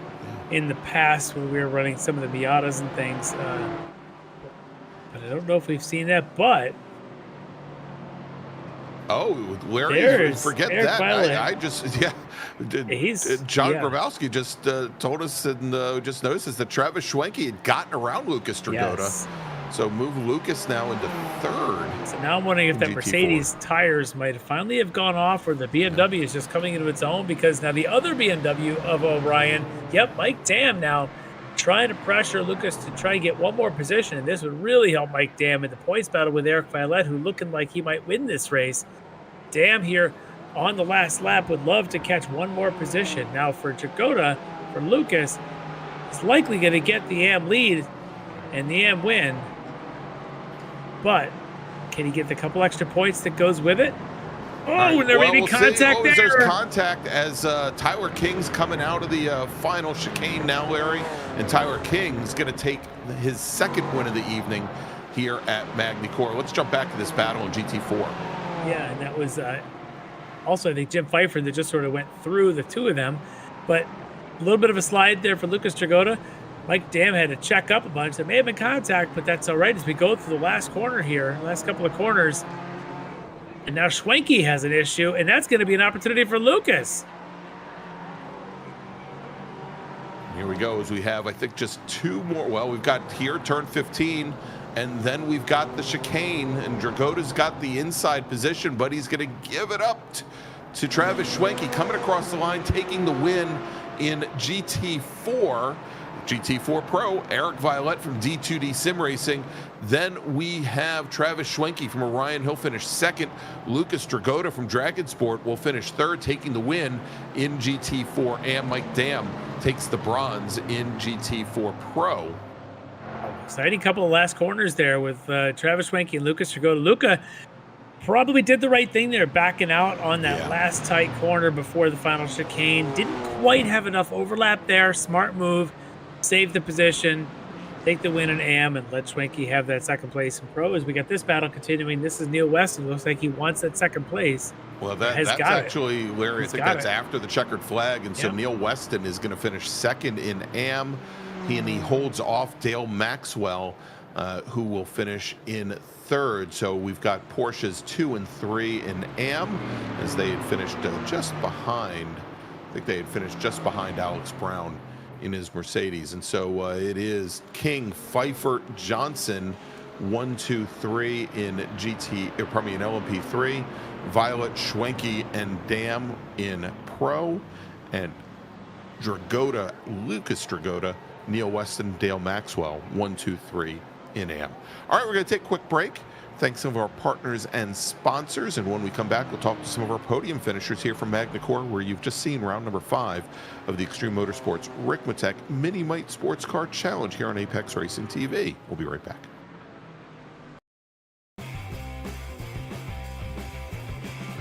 in the past when we were running some of the Miatas and things. But I don't know if we've seen that. But Larry, forget Eric that. I just, John yeah. Grabowski just told us and just noticed that Travis Schwenke had gotten around Lucas Dragotta. Yes. So move Lucas now into third. So now I'm wondering if that GT4. Mercedes tires might finally have gone off, or the BMW is just coming into its own, because now the other BMW of O'Brien, Mike Dam now trying to pressure Lucas to try and get one more position. And this would really help Mike Dam in the points battle with Eric Violette, who looking like he might win this race. Dam here on the last lap would love to catch one more position. Now for Dragotta, for Lucas, he's likely going to get the AM lead and the AM win. But can he get the couple extra points that goes with it? Oh, and there may be contact there. There's contact as Tyler King's coming out of the final chicane now, Larry. And Tyler King's going to take his second win of the evening here at Magny-Cours. Let's jump back to this battle in GT4. Yeah, and that was also, I think, Jim Pfeiffer that just sort of went through the two of them. But a little bit of a slide there for Lucas Dragotta. Mike Dam had to check up a bunch. There may have been contact, but that's all right as we go through the last corner here, last couple of corners. And now Schwenke has an issue, and that's going to be an opportunity for Lucas. Here we go as we have, I think, just two more. Well, we've got here turn 15, and then we've got the chicane, and Dragotta's got the inside position, but he's going to give it up to Travis Schwenke coming across the line, taking the win in GT4. GT4 Pro, Eric Violette from D2D Sim Racing. Then we have Travis Schwenke from Orion. He'll finish second. Lucas Dragotta from Dragonsport will finish third, taking the win in GT4. And Mike Dam takes the bronze in GT4 Pro. Exciting couple of last corners there with Travis Schwenke and Lucas Dragotta. Luca probably did the right thing there, backing out on that last tight corner before the final chicane. Didn't quite have enough overlap there. Smart move. Save the position, take the win in AM, and let Schwenke have that second place in Pro. As we got this battle continuing, this is Neil Weston. Looks like he wants that second place. Well, that's actually, Larry, I think that's after the checkered flag, and so Neil Weston is going to finish second in AM. He holds off Dale Maxwell, who will finish in third. So we've got Porsches 2 and 3 in AM, as they had finished just behind. I think they had finished just behind Alex Brown in his Mercedes. And so it is King, Pfeiffer, Johnson, 1, 2, 3 in in LMP3, Violet, Schwenke, and Dam in Pro, and Dragotta, Lucas Dragotta, Neil Weston, Dale Maxwell, 1, 2, 3 in AM. All right, we're going to take a quick break. Thanks some of our partners and sponsors. And when we come back, we'll talk to some of our podium finishers here from Magny-Cours, where you've just seen round number 5 of the Extreme Motorsports Ricmotech miniMite Sports Car Challenge here on Apex Racing TV. We'll be right back.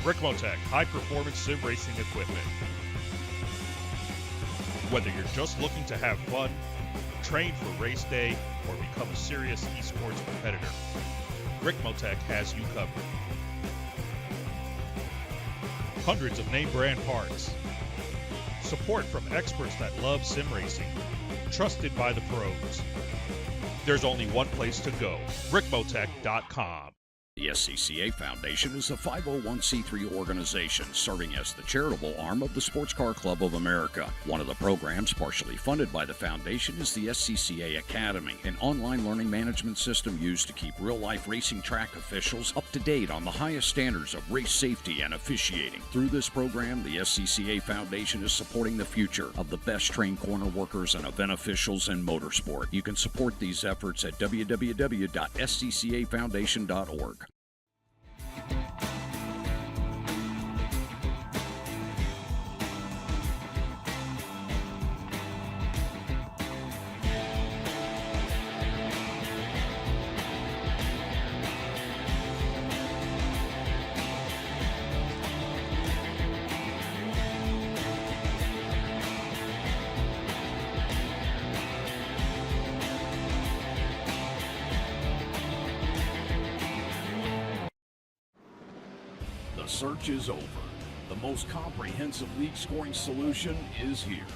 Ricmotech, high-performance sim racing equipment. Whether you're just looking to have fun, train for race day, or become a serious esports competitor, Ricmotech has you covered. Hundreds of name brand parts. Support from experts that love sim racing. Trusted by the pros. There's only one place to go, Ricmotech.com. The SCCA Foundation is a 501c3 organization serving as the charitable arm of the Sportscar Club of America. One of the programs partially funded by the foundation is the SCCA Academy, an online learning management system used to keep real-life racing track officials up to date on the highest standards of race safety and officiating. Through this program, the SCCA Foundation is supporting the future of the best-trained corner workers and event officials in motorsport. You can support these efforts at www.sccafoundation.org. The search is over. The most comprehensive league scoring solution is here,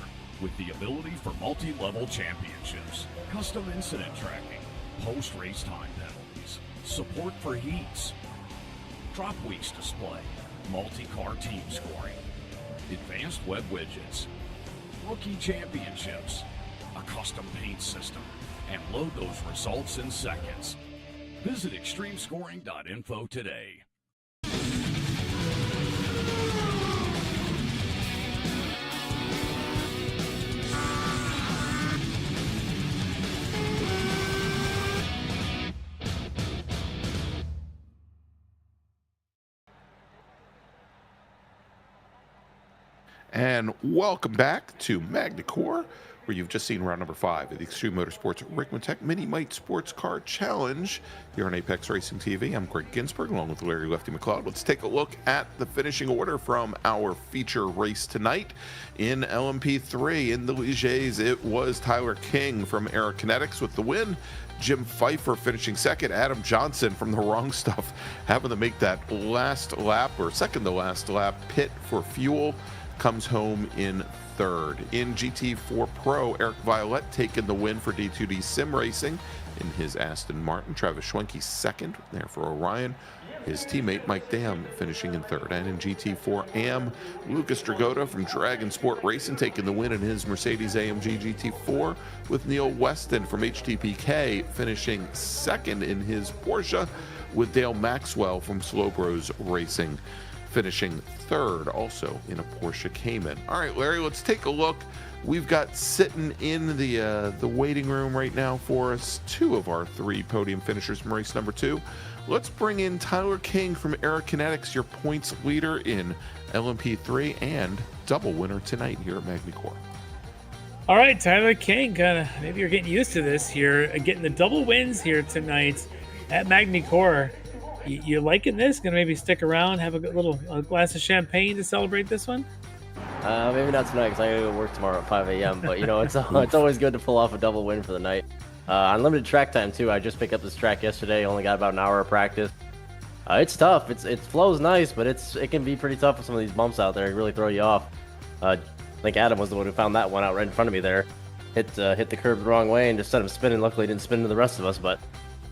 with the ability for multi-level championships, custom incident tracking, post-race time penalties, support for heats, drop weeks display, multi-car team scoring, advanced web widgets, rookie championships, a custom paint system, and load those results in seconds. Visit extremescoring.info today. And welcome back to Magny-Cours, where you've just seen round number 5 of the Extreme Motorsports Ricmotech miniMite Sports Car Challenge here on Apex Racing TV. I'm Greg Ginsburg, along with Larry Lefty McLeod. Let's take a look at the finishing order from our feature race tonight. In LMP3, in the Ligiers, it was Tyler King from Aerokinetics with the win. Jim Pfeiffer finishing second. Adam Johnson from The Wrong Stuff having to make that last lap, or second to last lap, pit for fuel. Comes home in third. In GT4 Pro, Eric Violette taking the win for D2D Sim Racing in his Aston Martin. Travis Schwenke second there for Orion. His teammate Mike Dam finishing in third. And in GT4 AM, Lucas Dragota from Dragon Sport Racing taking the win in his Mercedes AMG GT4, with Neil Weston from HTPK finishing second in his Porsche, with Dale Maxwell from Slow Bros Racing finishing third, also in a Porsche Cayman. All right, Larry, let's take a look. We've got sitting in the waiting room right now for us 2 of our 3 podium finishers from race number 2. Let's bring in Tyler King from Aerokinetics, your points leader in LMP3 and double winner tonight here at Magny-Cours. All right, Tyler King, maybe you're getting used to this here, getting the double wins here tonight at Magny-Cours. You liking this? Gonna maybe stick around, have a little glass of champagne to celebrate this one? Maybe not tonight because I gotta go work tomorrow at 5 a.m. But you know, it's always good to pull off a double win for the night. Unlimited track time too. I just picked up this track yesterday. Only got about an hour of practice. It's tough. It flows nice, but it can be pretty tough with some of these bumps out there. It really throw you off. I think Adam was the one who found that one out right in front of me there. Hit the curb the wrong way and just set him spinning. Luckily, it didn't spin into the rest of us, but.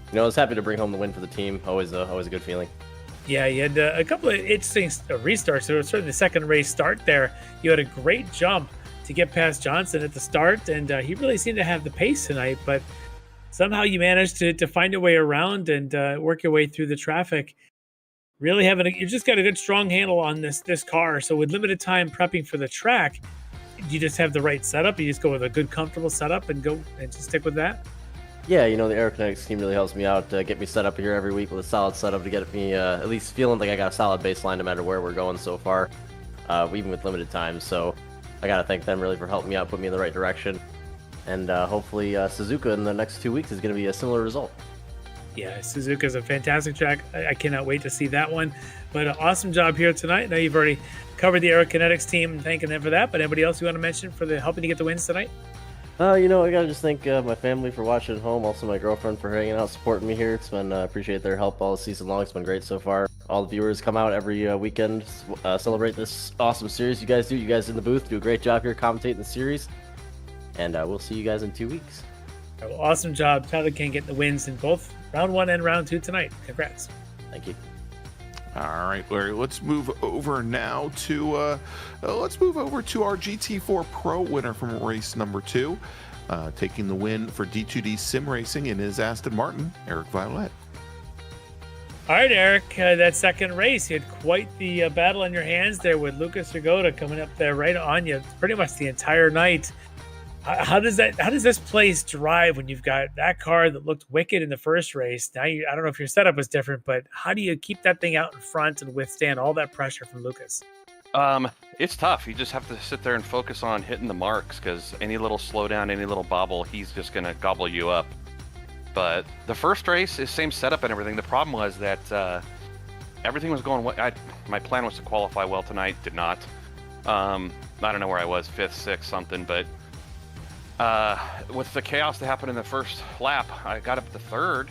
You know, I was happy to bring home the win for the team. Always a good feeling. Yeah, you had a couple of interesting restarts. So certainly the second race start there, you had a great jump to get past Johnson at the start, and he really seemed to have the pace tonight. But somehow you managed to find a way around and work your way through the traffic. Really you just got a good strong handle on this car. So with limited time prepping for the track, you just have the right setup. You just go with a good, comfortable setup and go and just stick with that. Yeah, you know, the Aerokinetics team really helps me out to get me set up here every week with a solid setup to get me at least feeling like I got a solid baseline no matter where we're going so far, even with limited time. So I got to thank them really for helping me out, put me in the right direction. And hopefully Suzuka in the next 2 weeks is going to be a similar result. Yeah, Suzuka's a fantastic track. I cannot wait to see that one. But awesome job here tonight. Now you've already covered the Aerokinetics team and thanking them for that. But anybody else you want to mention for the helping to get the wins tonight? I gotta just thank my family for watching at home, also my girlfriend for hanging out, supporting me here. It's been appreciate their help all season long. It's been great so far. All the viewers come out every weekend, celebrate this awesome series you guys do. You guys in the booth do a great job here commentating the series, and we'll see you guys in 2 weeks. Well, awesome job, Tyler King, getting the wins in both round 1 and round 2 tonight. Congrats. Thank you. All right, Larry, let's move over now to our GT4 Pro winner from race number 2, taking the win for D2D Sim Racing in his Aston Martin, Eric Violette. All right, Eric, that second race, you had quite the battle on your hands there with Lucas Jagoda coming up there right on you pretty much the entire night. How does this place drive when you've got that car that looked wicked in the first race? Now, I don't know if your setup was different, but how do you keep that thing out in front and withstand all that pressure from Lucas? It's tough. You just have to sit there and focus on hitting the marks, because any little slowdown, any little bobble, he's just going to gobble you up. But the first race is same setup and everything. The problem was that everything was going well. My plan was to qualify well tonight. Did not. I don't know where I was, 5th, 6th, something, but with the chaos that happened in the first lap, I got up to 3rd,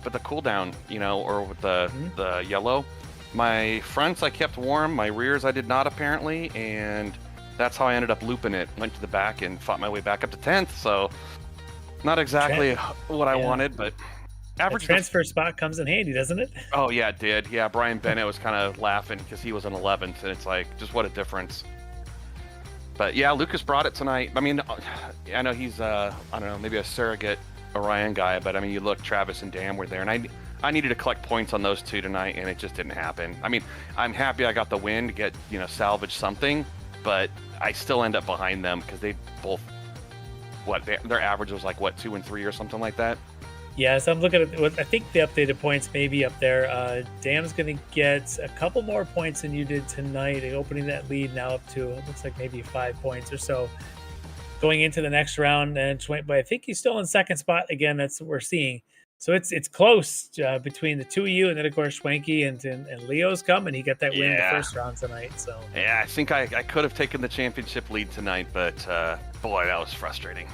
but the cooldown, or with the yellow, my fronts I kept warm, my rears I did not apparently, and that's how I ended up looping it. Went to the back and fought my way back up to 10th, so not exactly what I wanted, but average. The transfer spot comes in handy, doesn't it? Oh yeah, it did. Yeah, Brian Bennett was kind of laughing because he was in 11th, and it's like, just what a difference. But yeah, Lucas brought it tonight. I mean, I know he's, I don't know, maybe a surrogate Orion guy, but I mean, you look, Travis and Dan were there, and I needed to collect points on those two tonight, and it just didn't happen. I mean, I'm happy I got the win to get, salvage something, but I still end up behind them because they both, their average was like, 2 and 3 or something like that? Yeah, so I'm looking at what I think the updated points may be up there. Dan's going to get a couple more points than you did tonight, opening that lead now up to, it looks like maybe 5 points or so going into the next round. And but I think he's still in second spot again. That's what we're seeing. So it's close between the two of you, and then of course Schwenke and Leo's coming. He got that win in the first round tonight. So yeah, I think I could have taken the championship lead tonight, but boy, that was frustrating.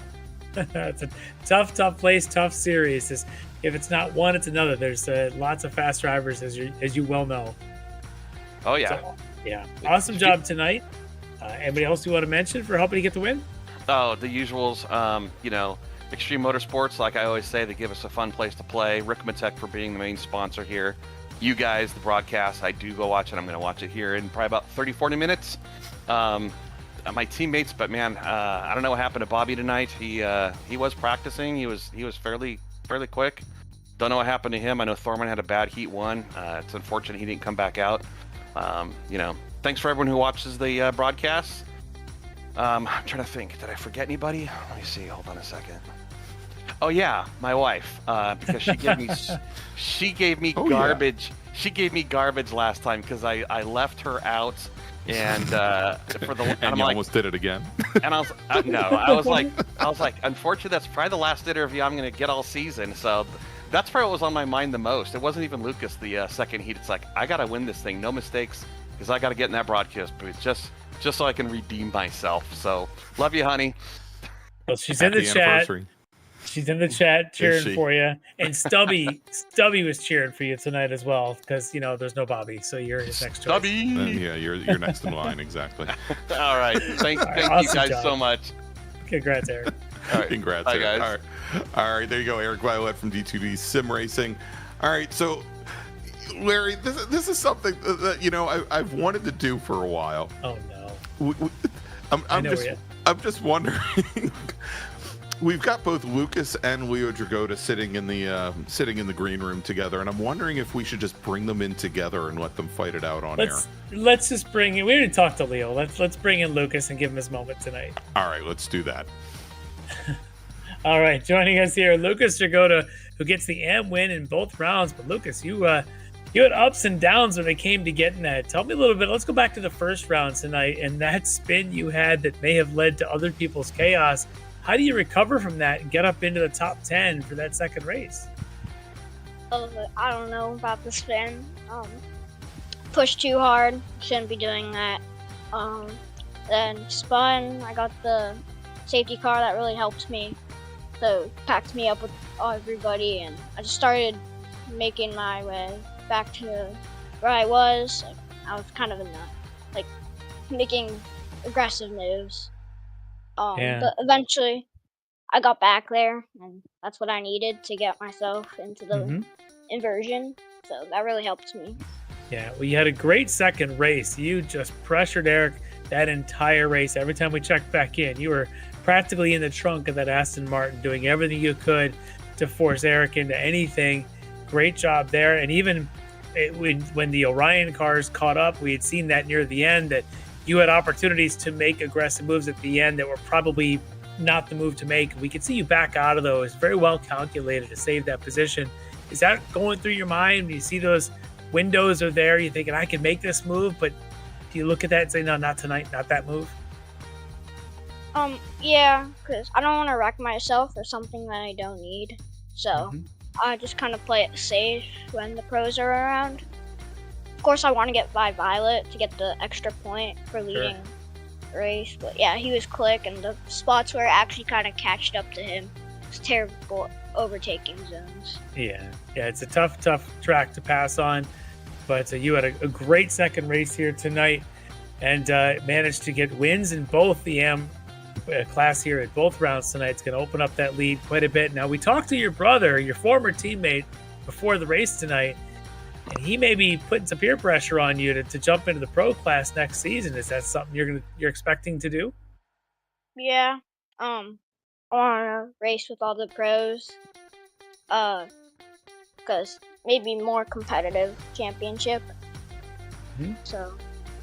It's a tough place, tough series. If it's not one, it's another. There's lots of fast drivers, as you well know. Oh yeah, so, yeah. Awesome job tonight. Anybody else you want to mention for helping you get the win? Oh, the usuals. Extreme Motorsports, like I always say, they give us a fun place to play. Ricmotech for being the main sponsor here. You guys, the broadcast, I do go watch it. I'm going to watch it here in probably about 30-40 minutes. My teammates, but man, I don't know what happened to Bobby tonight. He was practicing. He was fairly quick. Don't know what happened to him. I know Thorman had a bad heat 1. It's unfortunate he didn't come back out. Thanks for everyone who watches the broadcast. I'm trying to think. Did I forget anybody? Let me see. Hold on a second. Oh yeah, my wife, because she gave me garbage. Yeah. She gave me garbage last time because I left her out. And and you almost did it again. And I was like, unfortunately, that's probably the last interview I'm going to get all season. So that's probably what was on my mind the most. It wasn't even Lucas the second heat. It's like, I got to win this thing, no mistakes, because I got to get in that broadcast booth just so I can redeem myself. So love you, honey. Well, she's in the chat. She's in the chat cheering for you, and Stubby was cheering for you tonight as well because there's no Bobby, so you're his next choice. Stubby, yeah, you're next in line, exactly. All right, thank awesome you guys so much. Congrats, Eric. All right. Congrats, bye, Eric. guys. All right, there you go, Eric Violette from D2D Sim Racing. All right, so Larry, this is something that I've wanted to do for a while. Oh no, I'm just wondering. We've got both Lucas and Leo Dragotta sitting in the green room together, and I'm wondering if we should just bring them in together and let them fight it out on air. Let's just bring in. We already talked to Leo. Let's bring in Lucas and give him his moment tonight. All right, let's do that. All right, joining us here, Lucas Dragotta, who gets the AM win in both rounds. But Lucas, you had ups and downs when it came to getting that. Tell me a little bit. Let's go back to the first round tonight and that spin you had that may have led to other people's chaos. How do you recover from that and get up into the top 10 for that second race? I don't know about the spin. push too hard. Shouldn't be doing that. Then spun. I got the safety car that really helped me. So packed me up with everybody, and I just started making my way back to where I was. Like, I was kind of in the making aggressive moves. But eventually I got back there, and that's what I needed to get myself into the inversion. So that really helped me. Yeah, well, you had a great second race. You just pressured Eric that entire race. Every time we checked back in, you were practically in the trunk of that Aston Martin, doing everything you could to force Eric into anything. Great job there. And even when the Orion cars caught up, we had seen that near the end, that you had opportunities to make aggressive moves at the end that were probably not the move to make. We could see you back out of those. Very well calculated to save that position. Is that going through your mind when you see those windows are there? You're thinking, I can make this move, but do you look at that and say, no, not tonight, not that move? Yeah, because I don't want to wreck myself or something that I don't need. So I just kind of play it safe when the pros are around. Of course, I want to get by Violet to get the extra point for leading the race. But yeah, he was quick, and the spots where it actually kind of catched up to him. It was terrible overtaking zones. Yeah, it's a tough track to pass on. But you had a great second race here tonight, and managed to get wins in both the class here at both rounds tonight. It's going to open up that lead quite a bit. Now, we talked to your brother, your former teammate, before the race tonight, and he may be putting some peer pressure on you to jump into the pro class next season. Is that something you're expecting to do? Yeah, I want to race with all the pros, because maybe more competitive championship. So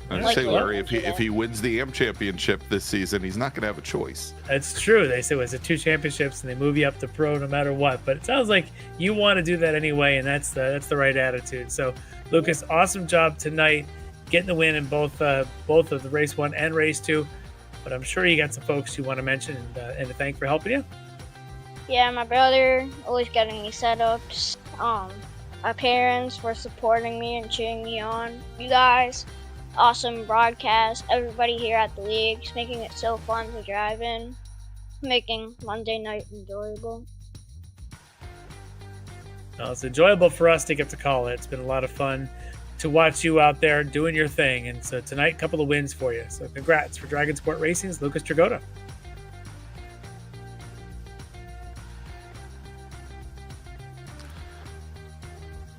I'd say, Larry, if he wins the AM championship this season, he's not going to have a choice. That's true. They say it was the 2 championships, and they move you up to pro no matter what. But it sounds like you want to do that anyway, and that's the right attitude. So, Lucas, awesome job tonight, getting the win in both of the race 1 and race 2. But I'm sure you got some folks you want to mention and to thank for helping you. Yeah, my brother, always getting me setups. My parents for supporting me and cheering me on. You guys, awesome broadcast. Everybody here at the league, just making it so fun to drive in, making Monday night enjoyable. Well, it's enjoyable for us to get to call it. It's been a lot of fun to watch you out there doing your thing. And so tonight, a couple of wins for you. So congrats for Dragon Sport Racing's Lucas Dragotta.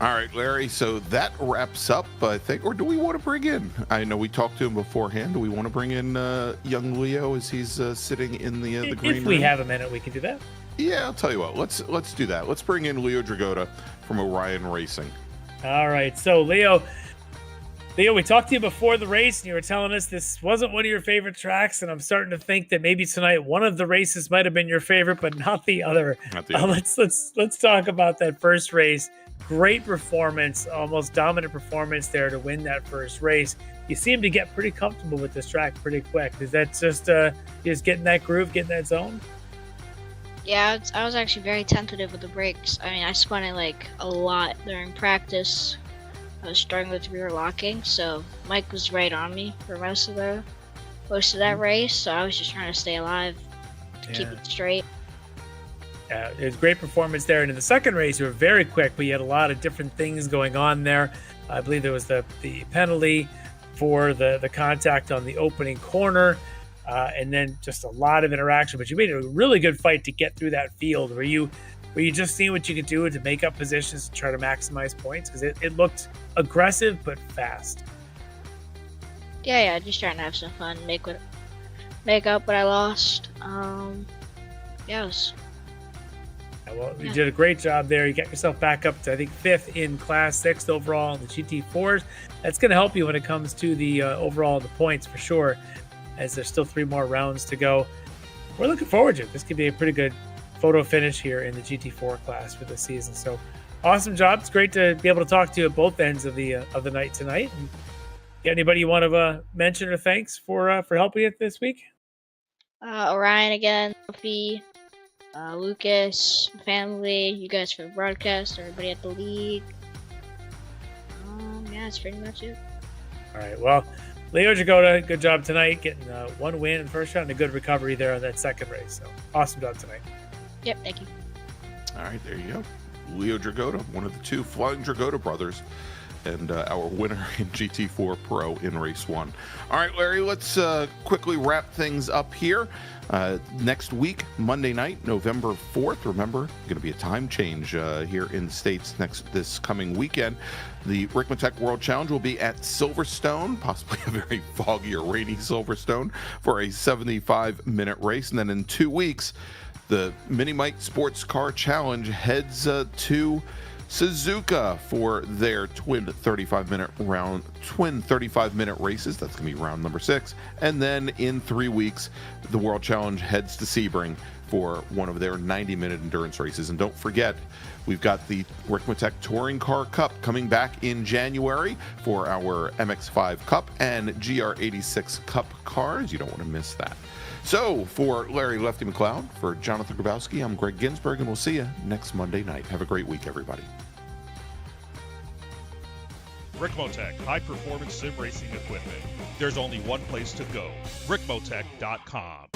All right, Larry, so that wraps up, I think. Or do we want to bring in? I know we talked to him beforehand. Do we want to bring in young Leo as he's sitting in the green room? If we have a minute, we can do that. Yeah, I'll tell you what. Let's do that. Let's bring in Leo Dragotta from Orion Racing. All right, so Leo, we talked to you before the race, and you were telling us this wasn't one of your favorite tracks, and I'm starting to think that maybe tonight one of the races might have been your favorite, but not the other. Let's talk about that first race. Great performance, almost dominant performance there to win that first race. You seem to get pretty comfortable with this track pretty quick. Is that just getting that groove, getting that zone? Yeah, I was actually very tentative with the brakes. I mean, I spun it like a lot during practice. I was struggling with rear locking, so Mike was right on me for most of that race. So I was just trying to stay alive, to keep it straight. Yeah, it was a great performance there. And in the second race, you were very quick, but you had a lot of different things going on there. I believe there was the penalty for the contact on the opening corner, and then just a lot of interaction. But you made a really good fight to get through that field. Were you just seeing what you could do to make up positions to try to maximize points? Because it looked aggressive but fast. Yeah, just trying to have some fun, make up what I lost. Well, you did a great job there. You got yourself back up to, I think, 5th in class, 6th overall in the GT4s. That's going to help you when it comes to the overall the points for sure, as there's still 3 more rounds to go. We're looking forward to it. This could be a pretty good photo finish here in the GT4 class for this season. So awesome job. It's great to be able to talk to you at both ends of the night tonight. And got anybody you want to mention or thanks for helping you this week? Orion again, Sophie, Lucas, family, you guys for the broadcast, everybody at the league. Yeah, that's pretty much it. All right. Well, Leo Jagoda, good job tonight, getting one win in the first round and a good recovery there on that second race. So awesome job tonight. Yep, thank you. All right, there you go. Leo Dragoda, one of the two Flying Dragoda brothers, and our winner in GT4 Pro in race 1. All right, Larry, let's quickly wrap things up here. Next week, Monday night, November 4th, remember, going to be a time change here in the States this coming weekend. The Ricmotech World Challenge will be at Silverstone, possibly a very foggy or rainy Silverstone, for a 75-minute race. And then in 2 weeks, the miniMite Sportscar Challenge heads to Suzuka for their twin 35-minute races. That's going to be round number 6. And then in 3 weeks, the World Challenge heads to Sebring for one of their 90-minute endurance races. And don't forget, we've got the Ricmotech Touring Car Cup coming back in January for our MX-5 Cup and GR86 Cup cars. You don't want to miss that. So, for Larry Lefty McLeod, for Jonathan Grabowski, I'm Greg Ginsberg, and we'll see you next Monday night. Have a great week, everybody. Ricmotech, high-performance sim racing equipment. There's only one place to go, ricmotech.com.